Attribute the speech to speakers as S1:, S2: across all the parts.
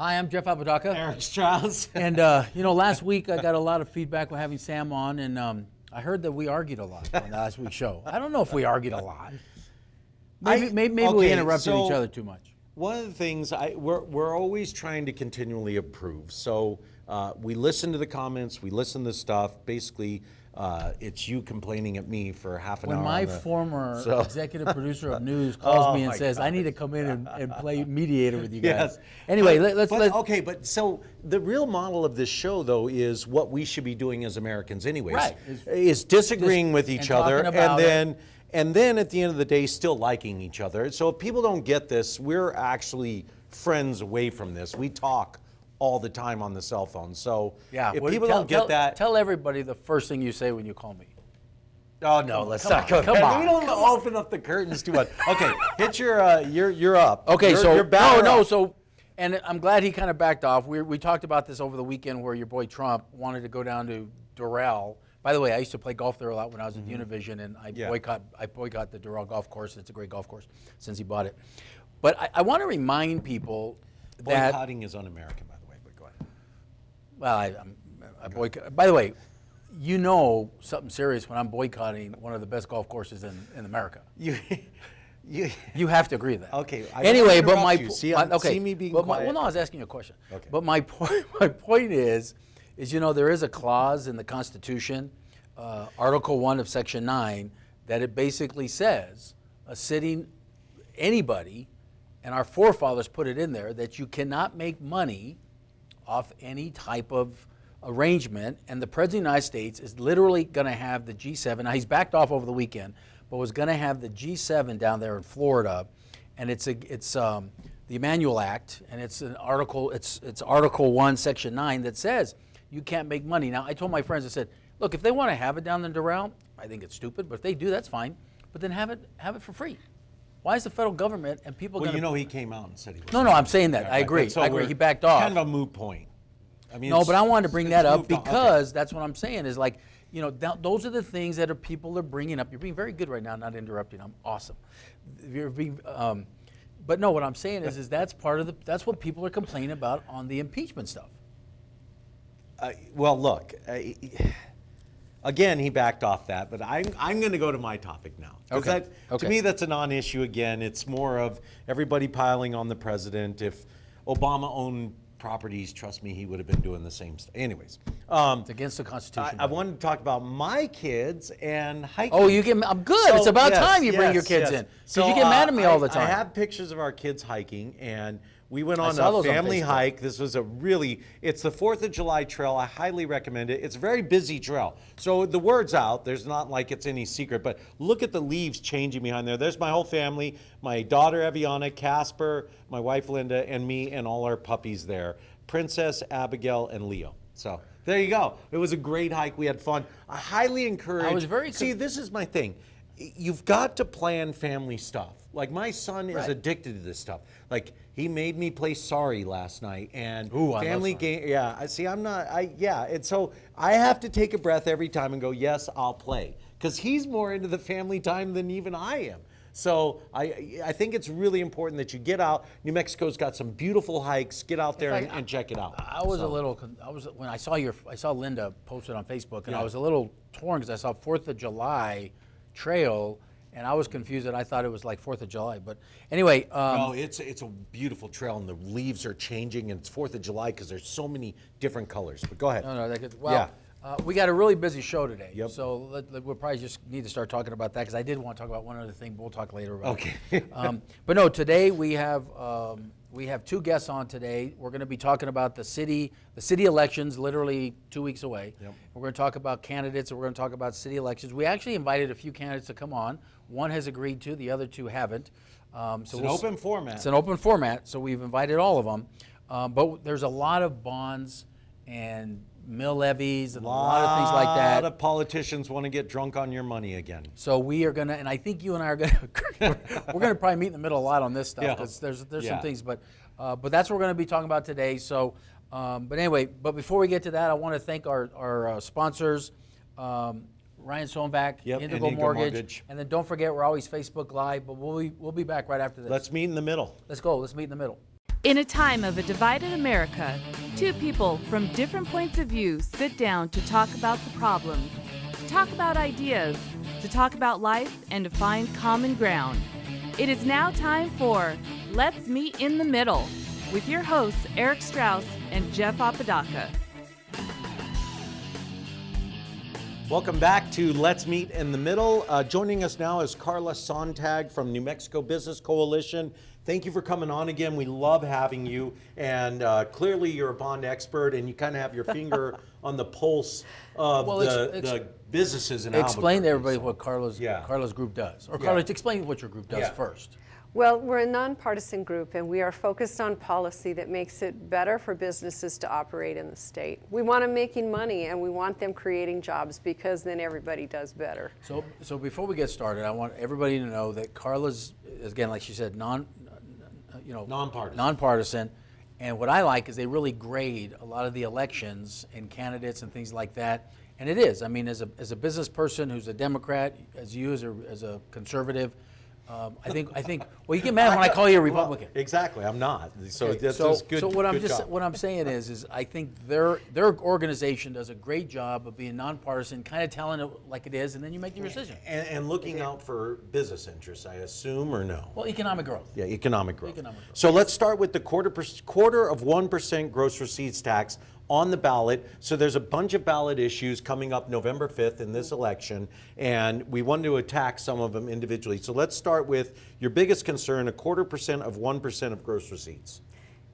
S1: Hi, I'm Jeff Apodaca.
S2: Eric Strauss.
S1: And, last week I got a lot of feedback with having Sam on, and I heard that we argued a lot on last week's show. I don't know if we argued a lot. Maybe we interrupted each other too much.
S2: One of the things, we're always trying to continually improve. So we listen to the comments, we listen to stuff. Basically, it's you complaining at me for half an hour.
S1: When my former executive producer of news calls me and says, I need to come in and play mediator with you guys.
S2: Yes.
S1: Anyway,
S2: Okay, but so the real model of this show, though, is what we should be doing as Americans anyways.
S1: Right.
S2: Is disagreeing with each other
S1: and
S2: then at the end of the day, still liking each other. So if people don't get this, we're actually friends away from this. We talk all the time on the cell phone. So if people don't get that.
S1: Tell everybody the first thing you say when you call me.
S2: Oh, no, let's not go there.
S1: Come on.
S2: We don't open up the curtains too much. Okay, hit you're up.
S1: Okay,
S2: you're
S1: and I'm glad he kind of backed off. We talked about this over the weekend where your boy Trump wanted to go down to Doral. By the way, I used to play golf there a lot when I was at Univision, and I boycott the Doral golf course. It's a great golf course since he bought it. But I want to remind people that
S2: boycotting is un-American, by the way. But go ahead.
S1: Well, I boycott. By the way, you know something serious when I'm boycotting one of the best golf courses in America. You have to agree with that.
S2: Okay.
S1: Anyway, but
S2: see me being quiet.
S1: Well, no, I was asking you a question.
S2: Okay.
S1: But my point is there is a clause in the Constitution, Article 1 of Section 9, that it basically says anybody, and our forefathers put it in there, that you cannot make money off any type of arrangement, and the President of the United States is literally going to have the G7. Now, he's backed off over the weekend, but was going to have the G7 down there in Florida, and it's the Emanuel Act, and it's Article 1, Section 9 that says you can't make money. Now, I told my friends, I said, look, if they want to have it down in Doral, I think it's stupid, but if they do, that's fine. But then have it for free. Why is the federal government and people going to...
S2: Well, he came out and said he was...
S1: No, I'm saying that. Yeah, I agree. I agree. He backed off.
S2: Kind of a moot point. I mean,
S1: no, but I wanted to bring that up because that's what I'm saying is like, those are the things that people are bringing up. You're being very good right now, not interrupting. I'm awesome. You're being... but no, what I'm saying is that's part of that's what people are complaining about on the impeachment stuff.
S2: Well, look, again, he backed off that, but I'm going to go to my topic now.
S1: Okay.
S2: To me, that's a non-issue again. It's more of everybody piling on the president. If Obama owned properties, trust me, he would have been doing the same stuff. Anyways.
S1: It's against the Constitution.
S2: I wanted to talk about my kids and hiking.
S1: Oh, I'm good. So, it's about time you bring your kids in. Because you get mad at me all the time.
S2: I have pictures of our kids hiking, and we went on a family hike. This was it's the 4th of July trail. I highly recommend it. It's a very busy trail. So the word's out. There's not like it's any secret, but look at the leaves changing behind there. There's my whole family, my daughter Eviana, Casper, my wife Linda, and me, and all our puppies there. Princess, Abigail, and Leo. So there you go. It was a great hike. We had fun. I highly encourage. See, this is my thing. You've got to plan family stuff. Like my son is addicted to this stuff. Like he made me play Sorry last night and family game. Yeah, see, I'm not. And so I have to take a breath every time and go, yes, I'll play, because he's more into the family time than even I am. So I think it's really important that you get out. New Mexico's got some beautiful hikes. Get out there and check it out.
S1: When I saw Linda posted on Facebook, and I was a little torn because I saw 4th of July trail, and I was confused, and I thought it was like 4th of July. But anyway,
S2: no, it's a beautiful trail, and the leaves are changing, and it's 4th of July because there's so many different colors. But go ahead.
S1: We got a really busy show today.
S2: Yep.
S1: So we'll probably just need to start talking about that, because I did want to talk about one other thing, but we'll talk later about it. But no, today we have 2 guests on today. We're going to be talking about the city elections, literally 2 weeks away.
S2: Yep.
S1: We're going to talk about candidates, and we're going to talk about city elections. We actually invited a few candidates to come on. One has agreed to, the other 2 haven't.
S2: It's an open format.
S1: It's an open format, so we've invited all of them. But there's a lot of bonds and mill levies and a lot of things like that.
S2: A lot of politicians want to get drunk on your money again.
S1: So we are going to, and I think you and I are going to, we're going to probably meet in the middle a lot on this stuff, because there's some things, but that's what we're going to be talking about today. So, but anyway, before we get to that, I want to thank our sponsors, Ryan Sohnbach, Indigo Mortgage, and then don't forget, we're always Facebook Live, but we'll be back right after this.
S2: Let's meet in the middle.
S1: Let's go. Let's meet in the middle.
S3: In a time of a divided America, two people from different points of view sit down to talk about the problems, to talk about ideas, to talk about life, and to find common ground. It is now time for Let's Meet in the Middle with your hosts Eric Strauss and Jeff Apodaca.
S2: Welcome back to Let's Meet in the Middle. Joining us now is Carla Sontag from New Mexico Business Coalition. Thank you for coming on again. We love having you. And clearly you're a bond expert and you kind of have your finger on the pulse of the businesses in Albuquerque.
S1: Explain to everybody what Carla's group does. Or Carla, explain what your group does first.
S4: Well, we're a nonpartisan group, and we are focused on policy that makes it better for businesses to operate in the state. We want them making money, and we want them creating jobs, because then everybody does better.
S1: So before we get started, I want everybody to know that Carla's, again, like she said, nonpartisan. And what I like is they really grade a lot of the elections and candidates and things like that. And it is. I mean, as a business person who's a Democrat, as you as a conservative. I think. Well, you get mad when I call you a Republican.
S2: Well, exactly, I'm not. So
S1: okay.
S2: That's good.
S1: So what I'm saying is I think their organization does a great job of being nonpartisan, kind of telling it like it is, and then you make your decision.
S2: And looking out for business interests, I assume, or no?
S1: Well, economic growth.
S2: Yeah, economic growth. So let's start with the quarter of 1% gross receipts tax on the ballot. So there's a bunch of ballot issues coming up November 5th in this election, and we want to attack some of them individually. So let's start with your biggest concern, 1/4% of 1% of gross receipts.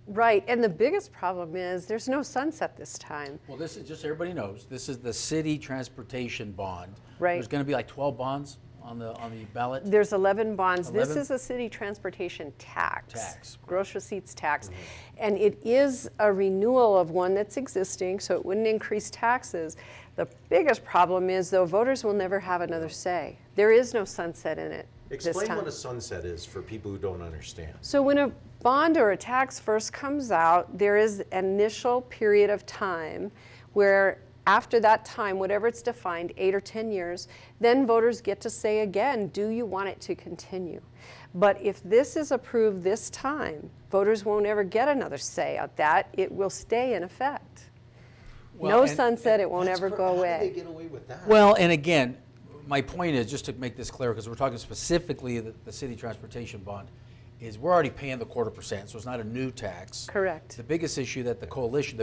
S4: Right, and the biggest problem is there's no sunset this time.
S1: Well, this is just so everybody knows, this is the city transportation bond.
S4: Right.
S1: There's going to be like 12 bonds on the ballot.
S4: There's 11 bonds.
S1: 11?
S4: This is a city transportation tax.
S1: Right.
S4: Gross receipts tax. And it is a renewal of one that's existing, so it wouldn't increase taxes. The biggest problem is, though, voters will never have another say. There is no sunset in it this time.
S2: Explain what a sunset is for people who don't understand.
S4: So when a bond or a tax first comes out, there is an initial period of time where after that time, whatever it's defined, 8 or 10 years, then voters get to say again, do you want it to continue? But if this is approved this time, voters won't ever get another say at that. It will stay in effect.
S1: Well,
S4: no sunset, it won't ever go away.
S2: How do they get away with that?
S1: Well, and again, my point is, just to make this clear, because we're talking specifically the city transportation bond, is we're already paying the 1/4%, so it's not a new tax.
S4: Correct.
S1: The biggest issue that the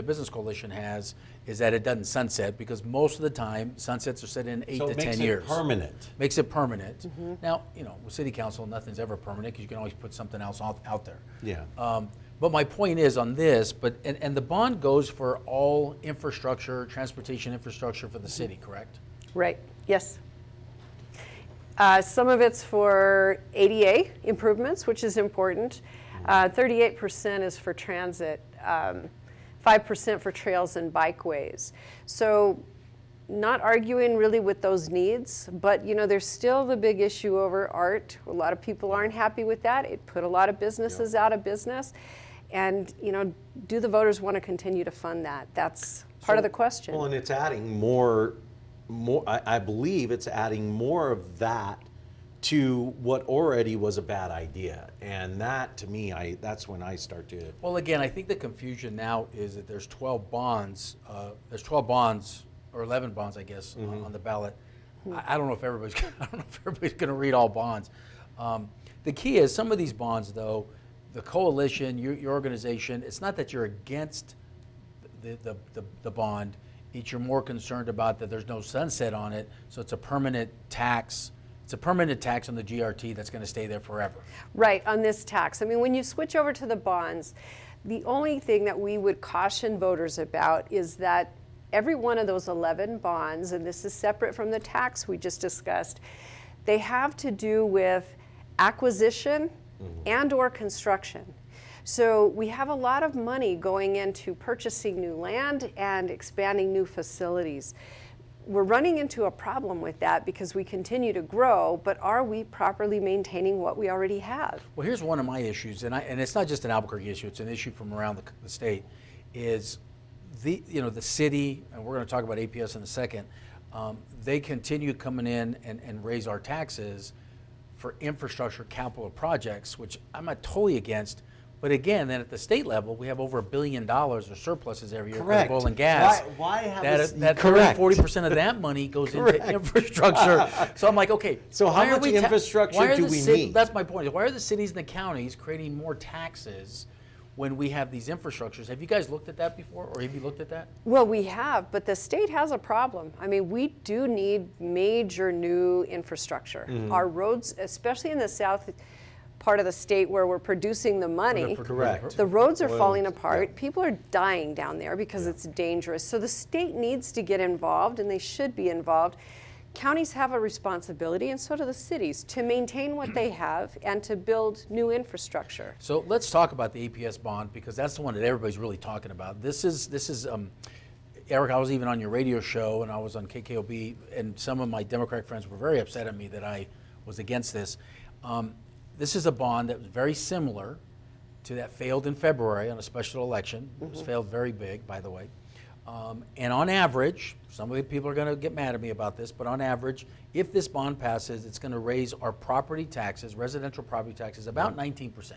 S1: business coalition has is that it doesn't sunset, because most of the time sunsets are set in 8 to 10 years.
S2: So it makes it permanent.
S1: Makes it permanent. Mm-hmm. Now, with city council, nothing's ever permanent, because you can always put something else out there.
S2: Yeah.
S1: But my point is on this, and the bond goes for all infrastructure, transportation infrastructure for the city, correct?
S4: Right, yes. Some of it's for ADA improvements, which is important. 38% is for transit, 5% for trails and bikeways. So not arguing really with those needs, but there's still the big issue over art. A lot of people aren't happy with that. It put a lot of businesses out of business. And do the voters want to continue to fund that? That's part of the question.
S2: Well, and it's adding more. I believe it's adding more of that to what already was a bad idea, and that, to me, that's when I start to.
S1: Well, again, I think the confusion now is that there's 12 bonds. There's 12 bonds or 11 bonds, I guess, on the ballot. I don't know if everybody's. I don't know if everybody's going to read all bonds. The key is some of these bonds, though, the coalition, your organization. It's not that you're against the bond. You're more concerned about that there's no sunset on it, so it's a permanent tax. It's a permanent tax on the GRT that's going to stay there forever.
S4: Right, on this tax. I mean, when you switch over to the bonds, the only thing that we would caution voters about is that every one of those 11 bonds, and this is separate from the tax we just discussed, they have to do with acquisition and or construction. So we have a lot of money going into purchasing new land and expanding new facilities. We're running into a problem with that because we continue to grow, but are we properly maintaining what we already have?
S1: Well, here's one of my issues, and it's not just an Albuquerque issue, it's an issue from around the state, is the city, and we're going to talk about APS in a second, they continue coming in and raise our taxes for infrastructure capital projects, which I'm not totally against, But again, then at the state level, we have over $1 billion of surpluses every year
S2: Correct.
S1: for oil and gas.
S2: Why have
S1: that
S2: correct.
S1: 40% of that money goes into infrastructure. So I'm like, okay.
S2: So how much infrastructure do we need?
S1: That's my point. Why are the cities and the counties creating more taxes when we have these infrastructures? Have you guys looked at that before, or have you looked at that?
S4: Well, we have, but the state has a problem. I mean, we do need major new infrastructure. Our roads, especially in the south part of the state where we're producing the money,
S2: Correct.
S4: the roads are falling apart. People are dying down there because it's dangerous. So the state needs to get involved, and they should be involved. Counties have a responsibility, and so do the cities, to maintain what they have and to build new infrastructure.
S1: So let's talk about the APS bond, because that's the one that everybody's really talking about. This is Eric, I was even on your radio show, and I was on KKOB, and some of my Democratic friends were very upset at me that I was against this. This is a bond that was very similar to that failed in February on a special election. It was failed very big, by the way. And on average, some of the people are going to get mad at me about this, but on average, if this bond passes, it's going to raise our property taxes, residential property taxes, about 19%,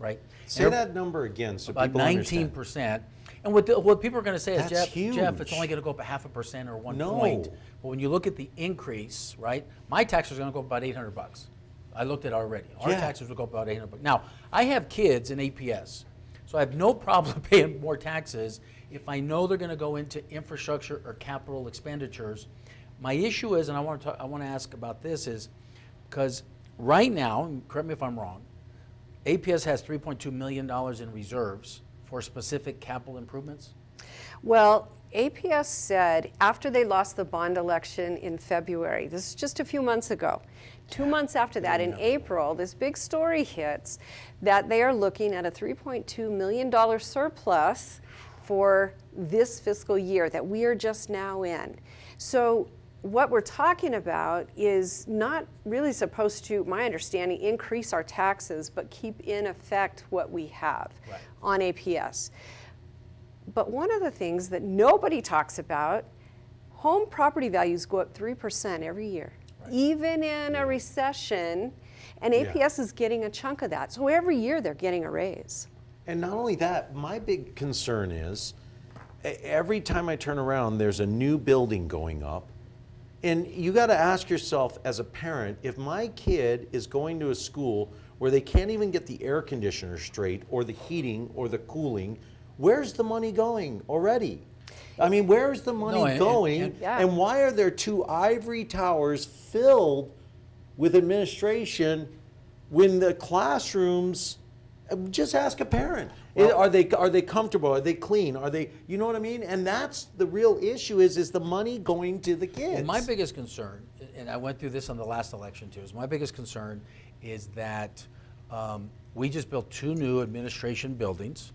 S1: right?
S2: Say that number again so
S1: about
S2: people understand.
S1: 19%. And what people are going to say is,
S2: That's
S1: Jeff, it's
S2: huge.
S1: only going to go up 0.5% or 1
S2: No.
S1: point. But when you look at the increase, right, my taxes are going to go up about $800. I looked at it already. Our taxes will go up about $800. Now, I have kids in APS, so I have no problem paying more taxes if I know they're going to go into infrastructure or capital expenditures. My issue is, and I want to ask about this, is because right now, and correct me if I'm wrong, APS has $3.2 million in reserves for specific capital improvements.
S4: Well, APS said after they lost the bond election in February, this is just a few months ago, 2 months after that, in April, this big story hits that they are looking at a $3.2 million surplus for this fiscal year that we are just now in. So what we're talking about is not really supposed to, my understanding, increase our taxes, but keep in effect what we have on APS. But one of the things that nobody talks about, home property values go up 3% every year, even in a recession, and APS is getting a chunk of that. So every year they're getting a raise.
S2: And not only that, my big concern is every time I turn around, there's a new building going up. And you got to ask yourself as a parent, if my kid is going to a school where they can't even get the air conditioner straight or the heating or the cooling, where's the money going already? I mean, where's the money going? And why are there 2 ivory towers filled with administration when the classrooms, just ask a parent. Well, are they comfortable? Are they clean? Are they, you know what I mean? And that's the real issue is the money going to the kids?
S1: Well, my biggest concern, and I went through this on the last election too, is my biggest concern is that we just built 2 new administration buildings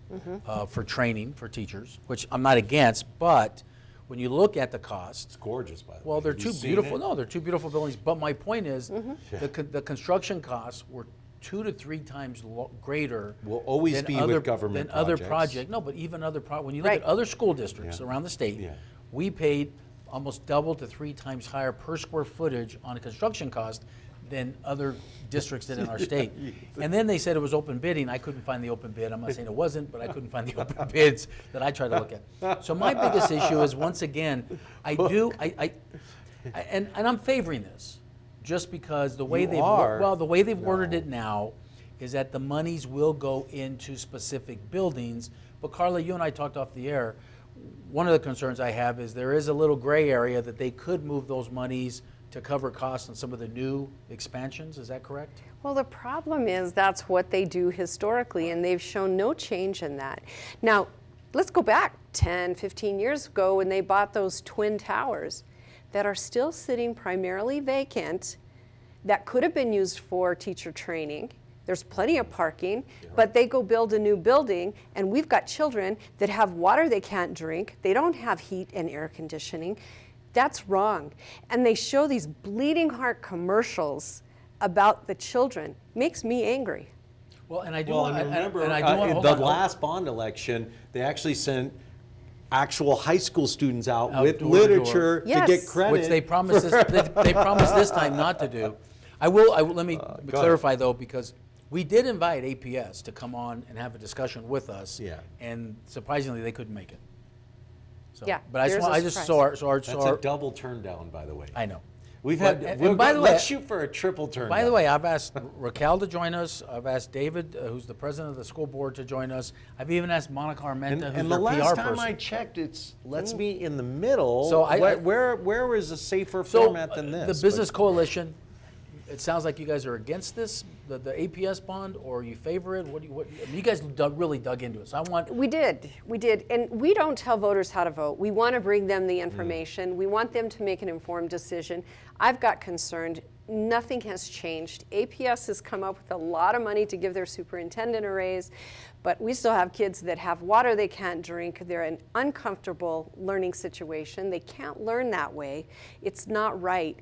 S1: for training for teachers, which I'm not against, but when you look at the cost,
S2: It's gorgeous, by the way.
S1: well, they're
S2: Have
S1: two
S2: you seen
S1: beautiful.
S2: it?
S1: No, they're 2 beautiful buildings. But my point is, the construction costs were 2 to 3 times greater.
S2: Will always
S1: than
S2: be
S1: other,
S2: with government
S1: than other
S2: projects.
S1: projects. No, but even other when you look at other school districts around the state, we paid almost double to 3 times higher per square footage on a construction cost than other districts did in our state. And then they said it was open bidding. I couldn't find the open bid. I'm not saying it wasn't, but I couldn't find the open bids that I tried to look at. So my biggest issue is, once again, and I'm favoring this, just because the way they've worded it now is that the monies will go into specific buildings. But Carla, you and I talked off the air. One of the concerns I have is there is a little gray area that they could move those monies to cover costs on some of the new expansions. Is that correct?
S4: Well, the problem is that's what they do historically, and they've shown no change in that. Now, let's go back 10, 15 years ago when they bought those twin towers that are still sitting primarily vacant that could have been used for teacher training. There's plenty of parking, but they go build a new building, and we've got children that have water they can't drink. They don't have heat and air conditioning. That's wrong. And they show these bleeding heart commercials about the children. Makes me angry.
S2: Well, and I do want to remember in the last bond election, they actually sent actual high school students out with literature to get credit.
S1: Which they promised this, they promised this time not to do. I will let me clarify though, because We did invite APS to come on and have a discussion with us.
S2: Yeah.
S1: And surprisingly, they couldn't make it. So,
S4: Yeah,
S1: but I just saw
S2: That's a double turn down, by the way.
S1: I know.
S2: We've
S1: But-
S2: had.
S1: and by the way-
S2: let's shoot for a triple turn.
S1: By the
S2: down.
S1: way, I've asked Raquel to join us. I've asked David, who's the president of the school board, to join us. I've even asked Monica Armenta, who's
S2: and
S1: their
S2: the
S1: PR
S2: last
S1: person.
S2: time I checked, it's let's meet in the middle.
S1: So
S2: where is a safer
S1: So,
S2: format than this?
S1: the Business Coalition, it sounds like you guys are against this, the APS bond, or you favor it? I mean, you guys really dug into it. So I want.
S4: We did, and we don't tell voters how to vote. We want to bring them the information. We want them to make an informed decision. I've got concerned. Nothing has changed. APS has come up with a lot of money to give their superintendent a raise, but we still have kids that have water they can't drink. They're in an uncomfortable learning situation. They can't learn that way. It's not right.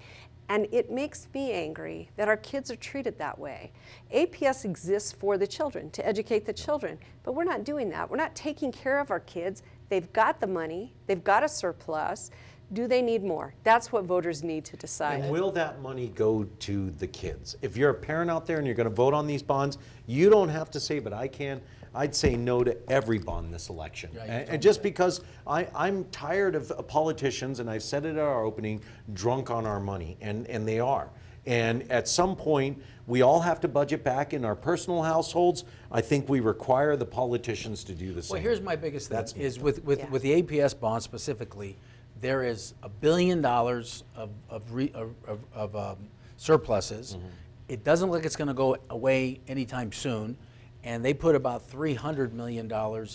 S4: And it makes me angry that our kids are treated that way. APS exists for the children, to educate the children, but we're not doing that. We're not taking care of our kids. They've got the money, they've got a surplus. Do they need more? That's what voters need to decide.
S2: And will that money go to the kids? If you're a parent out there and you're going to vote on these bonds, you don't have to say, but I can. I'd say no to every bond this election.
S1: Yeah,
S2: and just because I'm tired of politicians, and I've said it at our opening, drunk on our money, and they are. And at some point, we all have to budget back in our personal households. I think we require the politicians to do the same.
S1: Well, here's my biggest thing,
S2: That's me.
S1: is with the APS bond specifically, there is $1 billion of surpluses.
S2: Mm-hmm.
S1: It doesn't look like it's going to go away anytime soon. And they put about $300 million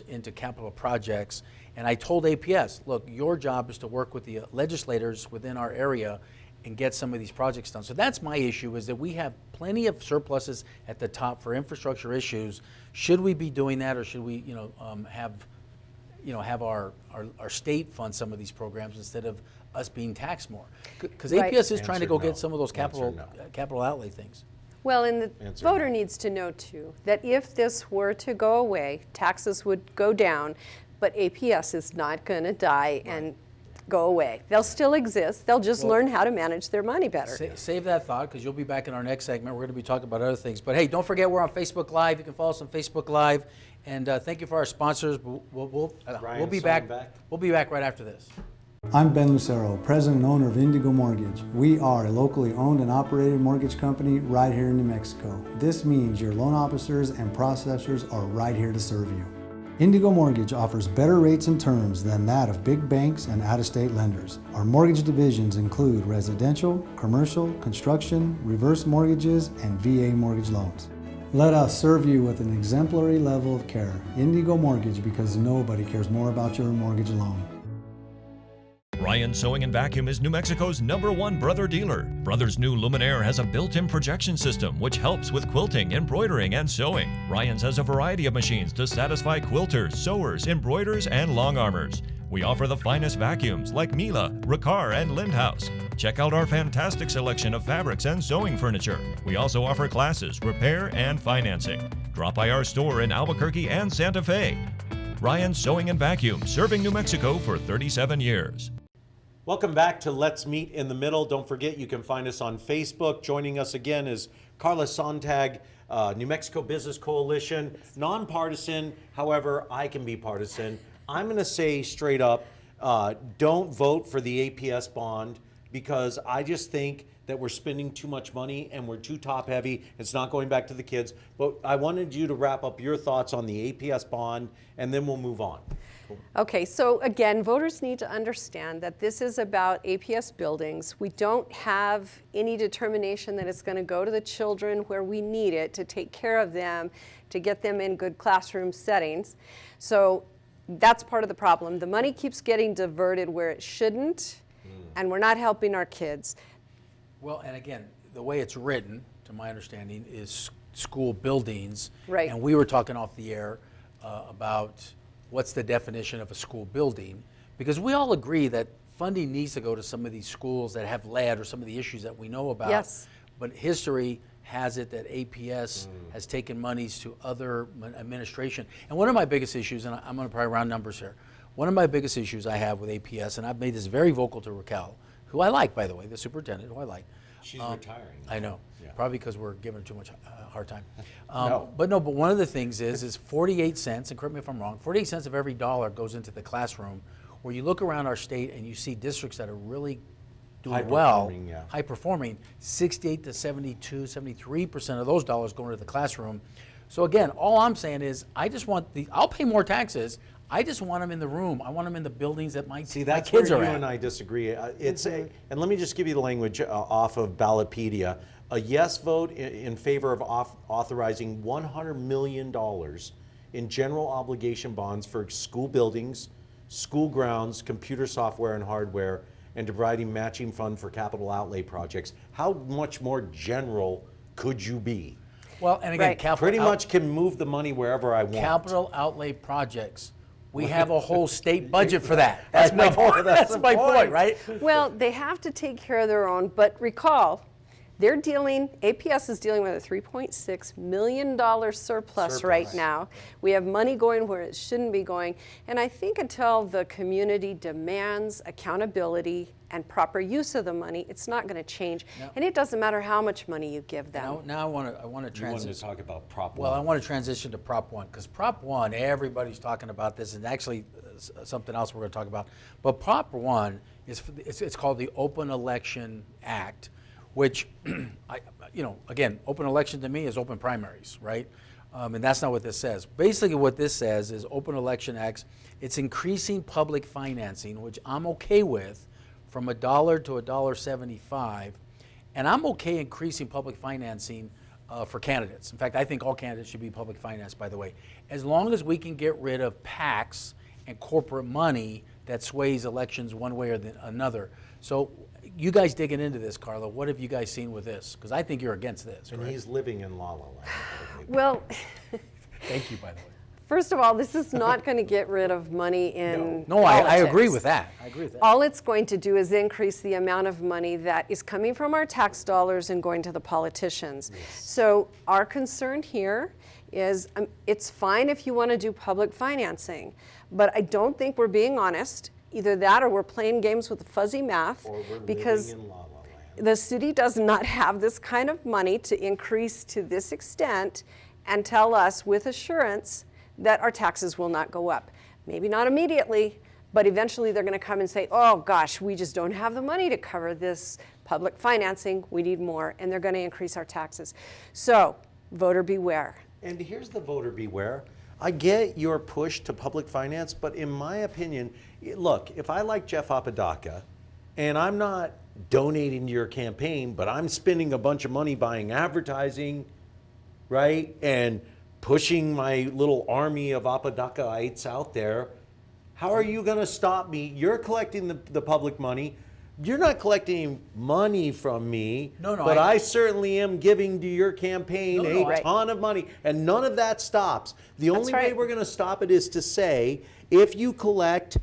S1: into capital projects. And I told APS, look, your job is to work with the legislators within our area and get some of these projects done. So that's my issue, is that we have plenty of surpluses at the top for infrastructure issues. Should we be doing that, or should we, have our state fund some of these programs instead of us being taxed more? Because
S4: Right.
S1: APS is trying to
S2: Answer
S1: go
S2: no.
S1: get some of those
S2: Answer
S1: capital outlay things.
S4: Well, and the
S2: Answer
S4: voter
S2: no.
S4: needs to know too, that if this were to go away, taxes would go down, but APS is not going to die and go away. They'll still exist. They'll just learn how to manage their money better.
S1: Save that thought, because you'll be back in our next segment. We're going to be talking about other things. But hey, don't forget we're on Facebook Live. You can follow us on Facebook Live. And thank you for our sponsors. We'll be back. We'll be back right after this.
S5: I'm Ben Lucero, president and owner of Indigo Mortgage. We are a locally owned and operated mortgage company right here in New Mexico. This means your loan officers and processors are right here to serve you. Indigo Mortgage offers better rates and terms than that of big banks and out-of-state lenders. Our mortgage divisions include residential, commercial, construction, reverse mortgages, and VA mortgage loans. Let us serve you with an exemplary level of care. Indigo Mortgage, because nobody cares more about your mortgage loan.
S6: Ryan Sewing and Vacuum is New Mexico's #1 brother dealer. Brother's new Luminaire has a built-in projection system which helps with quilting, embroidering, and sewing. Ryan's has a variety of machines to satisfy quilters, sewers, embroiders, and long armors. We offer the finest vacuums like Miele, Riccar, and Lindhaus. Check out our fantastic selection of fabrics and sewing furniture. We also offer classes, repair, and financing. Drop by our store in Albuquerque and Santa Fe. Ryan Sewing and Vacuum, serving New Mexico for 37 years.
S2: Welcome back to Let's Meet in the Middle. Don't forget, you can find us on Facebook. Joining us again is Carla Sontag, New Mexico Business Coalition, nonpartisan. However, I can be partisan. I'm going to say straight up, don't vote for the APS bond, because I just think that we're spending too much money and we're too top heavy. It's not going back to the kids. But I wanted you to wrap up your thoughts on the APS bond, and then we'll move on.
S4: Okay, so again, voters need to understand that this is about APS buildings. We don't have any determination that it's going to go to the children where we need it to take care of them, to get them in good classroom settings. So that's part of the problem. The money keeps getting diverted where it shouldn't, and we're not helping our kids.
S1: Well, and again, the way it's written, to my understanding, is school buildings.
S4: Right.
S1: And we were talking off the air about what's the definition of a school building, because we all agree that funding needs to go to some of these schools that have lead or some of the issues that we know about.
S4: Yes.
S1: But history has it that APS has taken monies to other administration. And one of my biggest issues, and I'm going to probably round numbers here, one of my biggest issues I have with APS, and I've made this very vocal to Raquel, who I like, by the way, the superintendent, who I like,
S2: She's retiring.
S1: I know.
S2: Yeah.
S1: Probably because we're giving her too much hard time.
S2: No.
S1: But one of the things is 48 cents, and correct me if I'm wrong, 48 cents of every dollar goes into the classroom, where you look around our state and you see districts that are really doing well, high performing, 68 to 72, 73% of those dollars go into the classroom. So again, all I'm saying is I'll pay more taxes. I just want them in the room. I want them in the buildings that my kids are at.
S2: See, that's where you and I disagree. And let me just give you the language off of Ballotpedia. A yes vote in favor of authorizing $100 million in general obligation bonds for school buildings, school grounds, computer software and hardware, and providing matching fund for capital outlay projects. How much more general could you be?
S1: Well, and again,
S2: pretty much can move the money wherever I want.
S1: Capital outlay projects. We have a whole state budget for that. That's my point. That's my point, right?
S4: Well, they have to take care of their own, but recall, APS is dealing with a $3.6 million surplus right now. We have money going where it shouldn't be going. And I think until the community demands accountability and proper use of the money, it's not going to change. And it doesn't matter how much money you give them.
S1: Now I want to transition.
S2: You wanted to talk about Prop 1.
S1: Well, I want to transition to Prop 1, because Prop 1, everybody's talking about this, and actually something else we're going to talk about. But Prop 1 it's called the Open Election Act, which, again, open election to me is open primaries, right? And that's not what this says. Basically what this says is Open Election Acts, it's increasing public financing, which I'm okay with, from $1 to $1.75. And I'm okay increasing public financing for candidates. In fact, I think all candidates should be public financed, by the way, as long as we can get rid of PACs and corporate money that sways elections one way or another. So you guys digging into this, Carla, what have you guys seen with this? Because I think you're against this.
S2: And he's living in La La Land.
S4: Well,
S1: thank you, by the way.
S4: First of all, this is not going to get rid of money in
S1: No, I agree with that. I agree with that.
S4: All it's going to do is increase the amount of money that is coming from our tax dollars and going to the politicians. Yes. So our concern here is it's fine if you want to do public financing, but I don't think we're being honest. Either that or we're playing games with fuzzy math,
S2: or we're
S4: because
S2: living in La La Land.
S4: The city does not have this kind of money to increase to this extent and tell us with assurance that our taxes will not go up. Maybe not immediately, but eventually they're going to come and say, oh gosh, we just don't have the money to cover this public financing, we need more, and they're going to increase our taxes. So, voter beware.
S2: And here's the voter beware. I get your push to public finance, but in my opinion, look, if I like Jeff Apodaca and I'm not donating to your campaign, but I'm spending a bunch of money buying advertising, right, and pushing my little army of Apodacaites out there, how are you going to stop me? You're collecting the public money. You're not collecting money from me, but I certainly am giving to your campaign a ton of money, and none of that stops. The only way we're going to stop it is to say, if you collect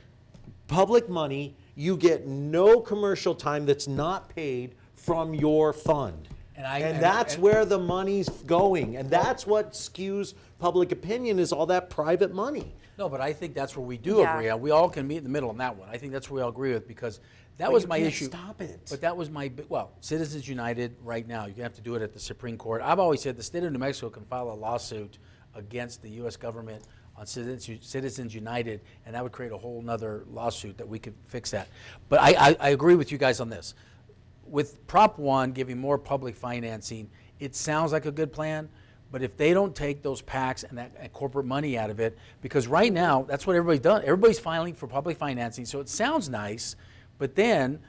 S2: public money, you get no commercial time that's not paid from your fund. And that's where the money's going, and that's what skews public opinion, is all that private money.
S1: No, but I think that's where we do agree on. We all can meet in the middle on that one. I think that's where we all agree with, because that was my issue.
S2: Stop it.
S1: But that was my, Citizens United right now, you have to do it at the Supreme Court. I've always said the state of New Mexico can file a lawsuit against the U.S. government on Citizens United, and that would create a whole nother lawsuit that we could fix that. But I agree with you guys on this. With Prop 1 giving more public financing, it sounds like a good plan, but if they don't take those PACs and that corporate money out of it, because right now, that's what everybody's done. Everybody's filing for public financing, so it sounds nice, but then,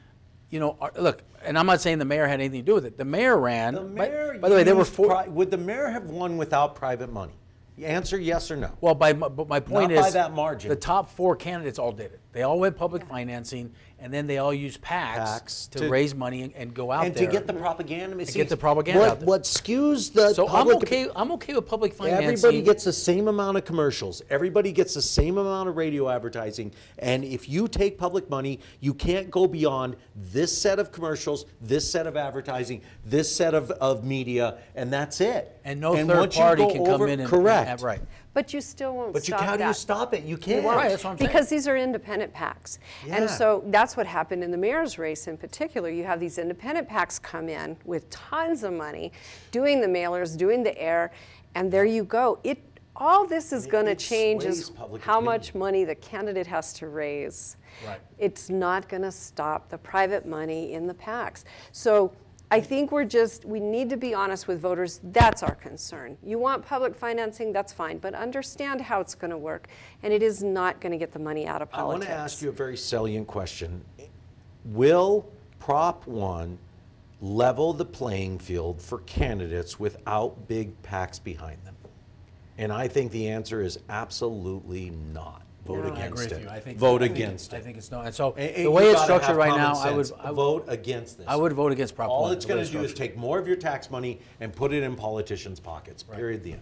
S1: look, and I'm not saying the mayor had anything to do with it. The mayor ran.
S2: The mayor
S1: by the way, there were
S2: would the mayor have won without private money? Answer yes or no.
S1: Well, but my point is,
S2: by that margin.
S1: The top 4 candidates all did it. They all went public financing, and then they all used PACs to raise money and go out there.
S2: And to get the propaganda.
S1: To get the propaganda out there.
S2: What skews the public...
S1: I'm okay with public financing.
S2: Everybody gets the same amount of commercials. Everybody gets the same amount of radio advertising. And if you take public money, you can't go beyond this set of commercials, this set of advertising, this set of media, and that's it.
S1: And no third party can come in and...
S2: Correct.
S1: Right.
S4: But you still won't stop that.
S2: But how do you stop it? You can't.
S1: Right, that's what I'm saying.
S4: Because these are independent PACs.
S2: Yeah.
S4: And so that's that's what happened in the mayor's race in particular. You have these independent PACs come in with tons of money, doing the mailers, doing the air, and there you go. All this is going to change is how much money the candidate has to raise.
S1: Right.
S4: It's not going to stop the private money in the PACs. So I think we need to be honest with voters. That's our concern. You want public financing, that's fine, but understand how it's going to work, and it is not going to get the money out of politics.
S2: I want to ask you a very salient question. Will Prop 1 level the playing field for candidates without big PACs behind them? And I think the answer is absolutely not. Vote against
S1: I agree
S2: it.
S1: with you. I think,
S2: vote against it.
S1: I think it's not. And so
S2: And
S1: the way
S2: you
S1: it's
S2: gotta
S1: structured
S2: have
S1: right
S2: common
S1: now, I would
S2: sense. Vote against this.
S1: I would vote against Prop 1.
S2: All it's going to do is take more of your tax money and put it in politicians' pockets. Period. The end.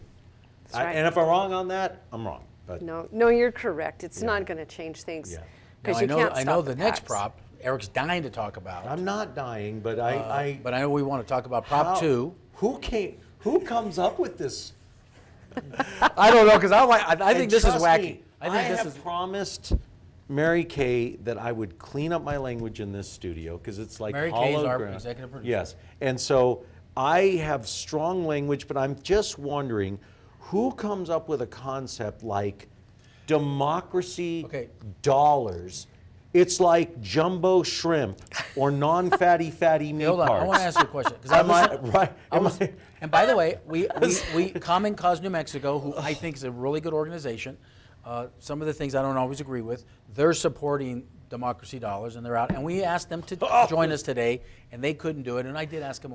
S4: Right.
S2: And if I'm wrong on that, I'm wrong. But
S4: No, you're correct. It's not going to change things
S2: Yeah.
S4: because
S1: Now,
S4: you can't stop
S1: I know the next
S4: PACs.
S1: prop, Eric's dying to talk about.
S2: I'm not dying. But
S1: But I know we want to talk about Prop 2.
S2: Who comes up with this?
S1: I don't know, because I think
S2: And
S1: this is
S2: trust
S1: wacky.
S2: me,
S1: I think this
S2: have
S1: is.
S2: promised Mary Kay that I would clean up my language in this studio because it's like
S1: Mary Kay
S2: hollow
S1: is our
S2: ground.
S1: executive producer.
S2: Yes, and so I have strong language, but I'm just wondering who comes up with a concept like democracy dollars. It's like jumbo shrimp or non-fatty fatty meat
S1: Hold on,
S2: parts.
S1: I want to ask you a question. 'Cause and by the way, we Common Cause New Mexico, who I think is a really good organization. Some of the things I don't always agree with, they're supporting democracy dollars, and they're out. And we asked them to join us today, and they couldn't do it. And I did ask them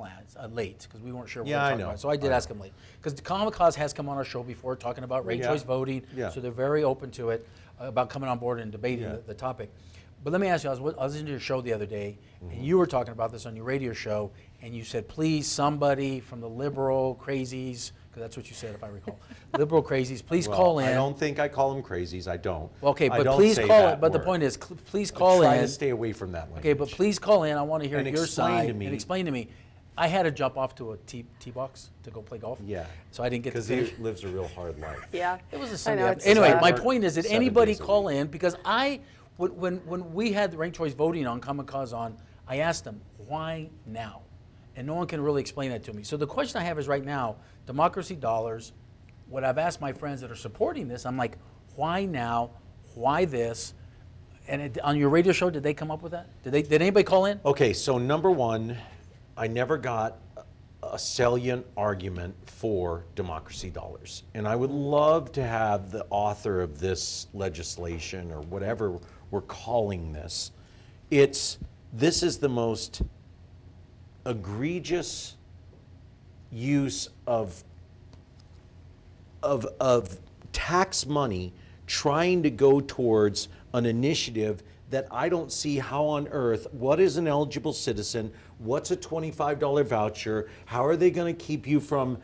S1: late because we weren't sure what we were talking about. So I did ask them late because Common Cause has come on our show before talking about ranked choice voting. So they're very open to it, about coming on board and debating the topic. But let me ask you, I was listening to your show the other day, and you were talking about this on your radio show, and you said, please, somebody from the liberal crazies, because that's what you said, if I recall, liberal crazies, please call in.
S2: I don't think I call them crazies. I don't.
S1: Okay,
S2: I
S1: but
S2: don't
S1: please
S2: say
S1: call
S2: that
S1: it. But the
S2: word.
S1: point is, please call
S2: Try
S1: in.
S2: to stay away from that language.
S1: Okay, but please call in. I want to hear
S2: And
S1: your
S2: explain
S1: side
S2: to me.
S1: and explain to me. I had to jump off to a tee box to go play golf.
S2: Yeah.
S1: So I didn't get to
S2: because
S1: finish.
S2: he lives a real hard life.
S4: Yeah.
S1: It was a
S4: I
S1: Sunday.
S4: know,
S1: afternoon.
S4: it's
S1: Anyway,
S4: tough.
S1: my point is, did
S2: 7
S1: anybody
S2: days a
S1: call
S2: week.
S1: in? Because when we had the ranked choice voting on Common Cause on, I asked them, why now? And no one can really explain that to me. So the question I have is right now, democracy dollars, what I've asked my friends that are supporting this, I'm like, why now? Why this? And on your radio show, did they come up with that? Did anybody call in?
S2: Okay, so number one, I never got a salient argument for democracy dollars. And I would love to have the author of this legislation or whatever we're calling this. This is the most egregious use of tax money trying to go towards an initiative that I don't see how on earth, what is an eligible citizen, what's a $25 voucher, how are they going to keep you from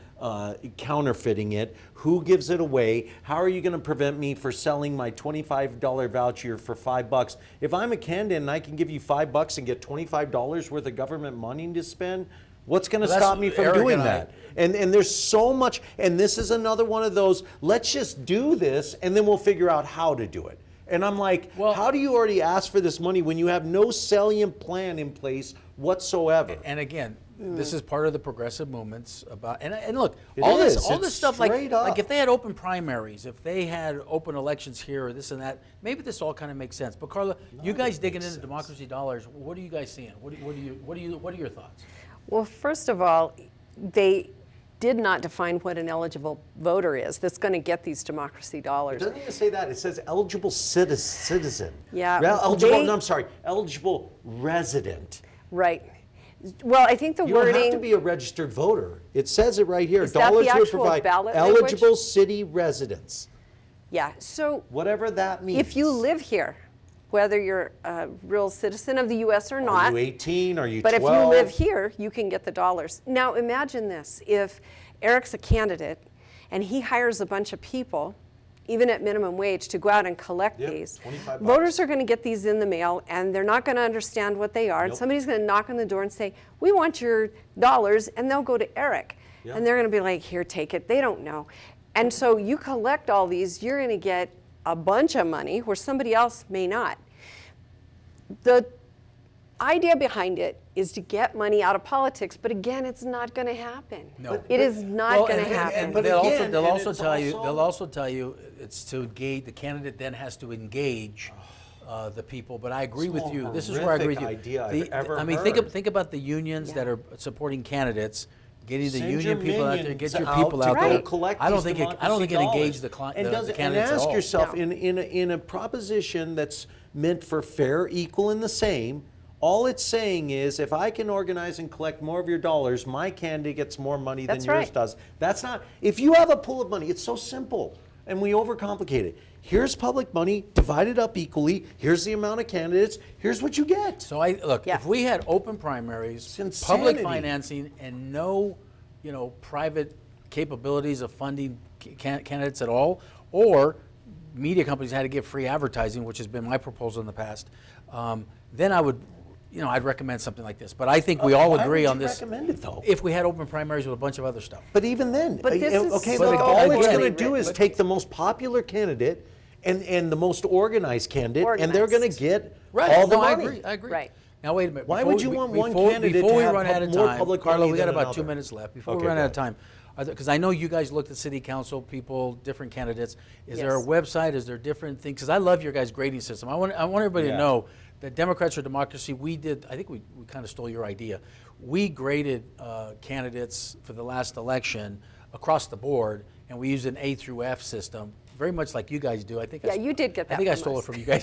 S2: counterfeiting it, who gives it away, how are you going to prevent me from selling my $25 voucher for $5? If I'm a candidate and I can give you $5 and get $25 worth of government money to spend, what's going to stop me from
S1: Eric
S2: doing
S1: and I-
S2: that? And there's so much, and this is another one of those, let's just do this and then we'll figure out how to do it. And I'm like,
S1: Well-
S2: how do you already ask for this money when you have no salient plan in place whatsoever?
S1: And again, this is part of the progressive movements about. And look,
S2: It
S1: all
S2: is.
S1: this
S2: It's
S1: stuff like
S2: straight up.
S1: if they had open primaries, if they had open elections here or this and that, maybe this all kind of makes sense. But Carla, you guys digging into democracy dollars, what are you guys seeing? What are your thoughts?
S4: Well, first of all, they did not define what an eligible voter is that's going to get these democracy
S2: It
S4: dollars.
S2: doesn't even say that. It says eligible citizen.
S4: Yeah,
S2: Eligible,
S4: they-
S2: no, I'm sorry, eligible resident.
S4: Right. Well, I think the
S2: You don't
S4: wording.
S2: have to be a registered voter. It says it right here.
S4: Is that the
S2: Dollars would
S4: actual
S2: provide
S4: ballot
S2: eligible
S4: language?
S2: city residents.
S4: Yeah. So
S2: Whatever that means.
S4: if you live here, whether you're a real citizen of the U.S. or
S2: Are
S4: not,
S2: you 18? Are you
S4: but
S2: 12?
S4: if you live here, you can get the dollars. Now imagine this: if Eric's a candidate and he hires a bunch of people, even at minimum wage, to go out and collect
S2: Yep,
S4: these,
S2: $25.
S4: voters are going to get these in the mail and they're not going to understand what they are. And
S2: Nope.
S4: somebody's going to knock on the door and say, "We want your dollars," and they'll go to Eric,
S2: Yep.
S4: and they're going to be like, "Here, take it." They don't know, and so you collect all these, you're going to get a bunch of money where somebody else may not. The idea behind it is to get money out of politics, but again, it's not going to happen.
S1: No.
S4: It is not going to happen.
S1: But
S2: But
S1: they'll
S2: again,
S1: also tell you.
S2: also-
S1: They'll also tell you it's to engage. The candidate then has to engage the people. But I agree with you. This is where I agree with you.
S2: Idea I've ever
S1: I mean,
S2: heard.
S1: think about the unions that are supporting candidates. Getting the
S2: Send
S1: union
S2: your
S1: people out there,
S2: minions
S1: get your
S2: out
S1: people
S2: to
S1: out
S2: go
S1: there.
S2: collect
S1: I don't
S2: these
S1: think it engaged the candidates
S2: and
S1: at
S2: ask
S1: all.
S2: yourself,
S4: No.
S2: in a proposition that's meant for fair, equal, and the same, all it's saying is if I can organize and collect more of your dollars, my candidate gets more money than
S4: That's
S2: yours
S4: right.
S2: does. That's not, if you have a pool of money, it's so simple, and we overcomplicate it. Here's public money, divided up equally, here's the amount of candidates, here's what you get.
S1: So look,
S4: Yeah.
S1: if we had open primaries,
S2: It's
S1: public
S2: insanity.
S1: financing, and no, private capabilities of funding candidates at all, or media companies had to give free advertising, which has been my proposal in the past, then I would, I'd recommend something like this. But I think we all
S2: Why
S1: agree
S2: would
S1: on
S2: you
S1: this.
S2: recommend it, though?
S1: If we had open primaries with a bunch of other stuff.
S2: But even then,
S4: But this is
S2: okay,
S4: so
S2: but all it's
S1: poorly
S2: going to do is
S4: written.
S2: take the most popular candidate and the most organized candidate, and they're going to
S4: Organized.
S2: get
S1: Right.
S2: all the
S1: no,
S2: money.
S1: I agree.
S4: Right.
S1: Now wait a minute.
S2: Why
S1: Before
S2: would you
S1: we-
S2: want one
S1: before-
S2: candidate
S1: before
S2: to
S1: we
S2: have
S1: run out of
S2: more
S1: time,
S2: public
S1: Carla,
S2: money
S1: we got
S2: than
S1: about 2
S2: another?
S1: minutes left. Before
S2: Okay,
S1: we run
S2: go
S1: out of
S2: ahead.
S1: time, because I know you guys looked at city council people, different candidates. Is there a
S4: Yes.
S1: website? Is there different things? Because I love your guys' grading system. I want everybody
S2: Yeah.
S1: to know that Democrats for Democracy, I think we kind of stole your idea. We graded candidates for the last election across the board, and we used an A through F system, very much like you guys do. I think.
S4: Yeah, you did get that
S1: I think I
S4: from
S1: stole
S4: us.
S1: it from you guys.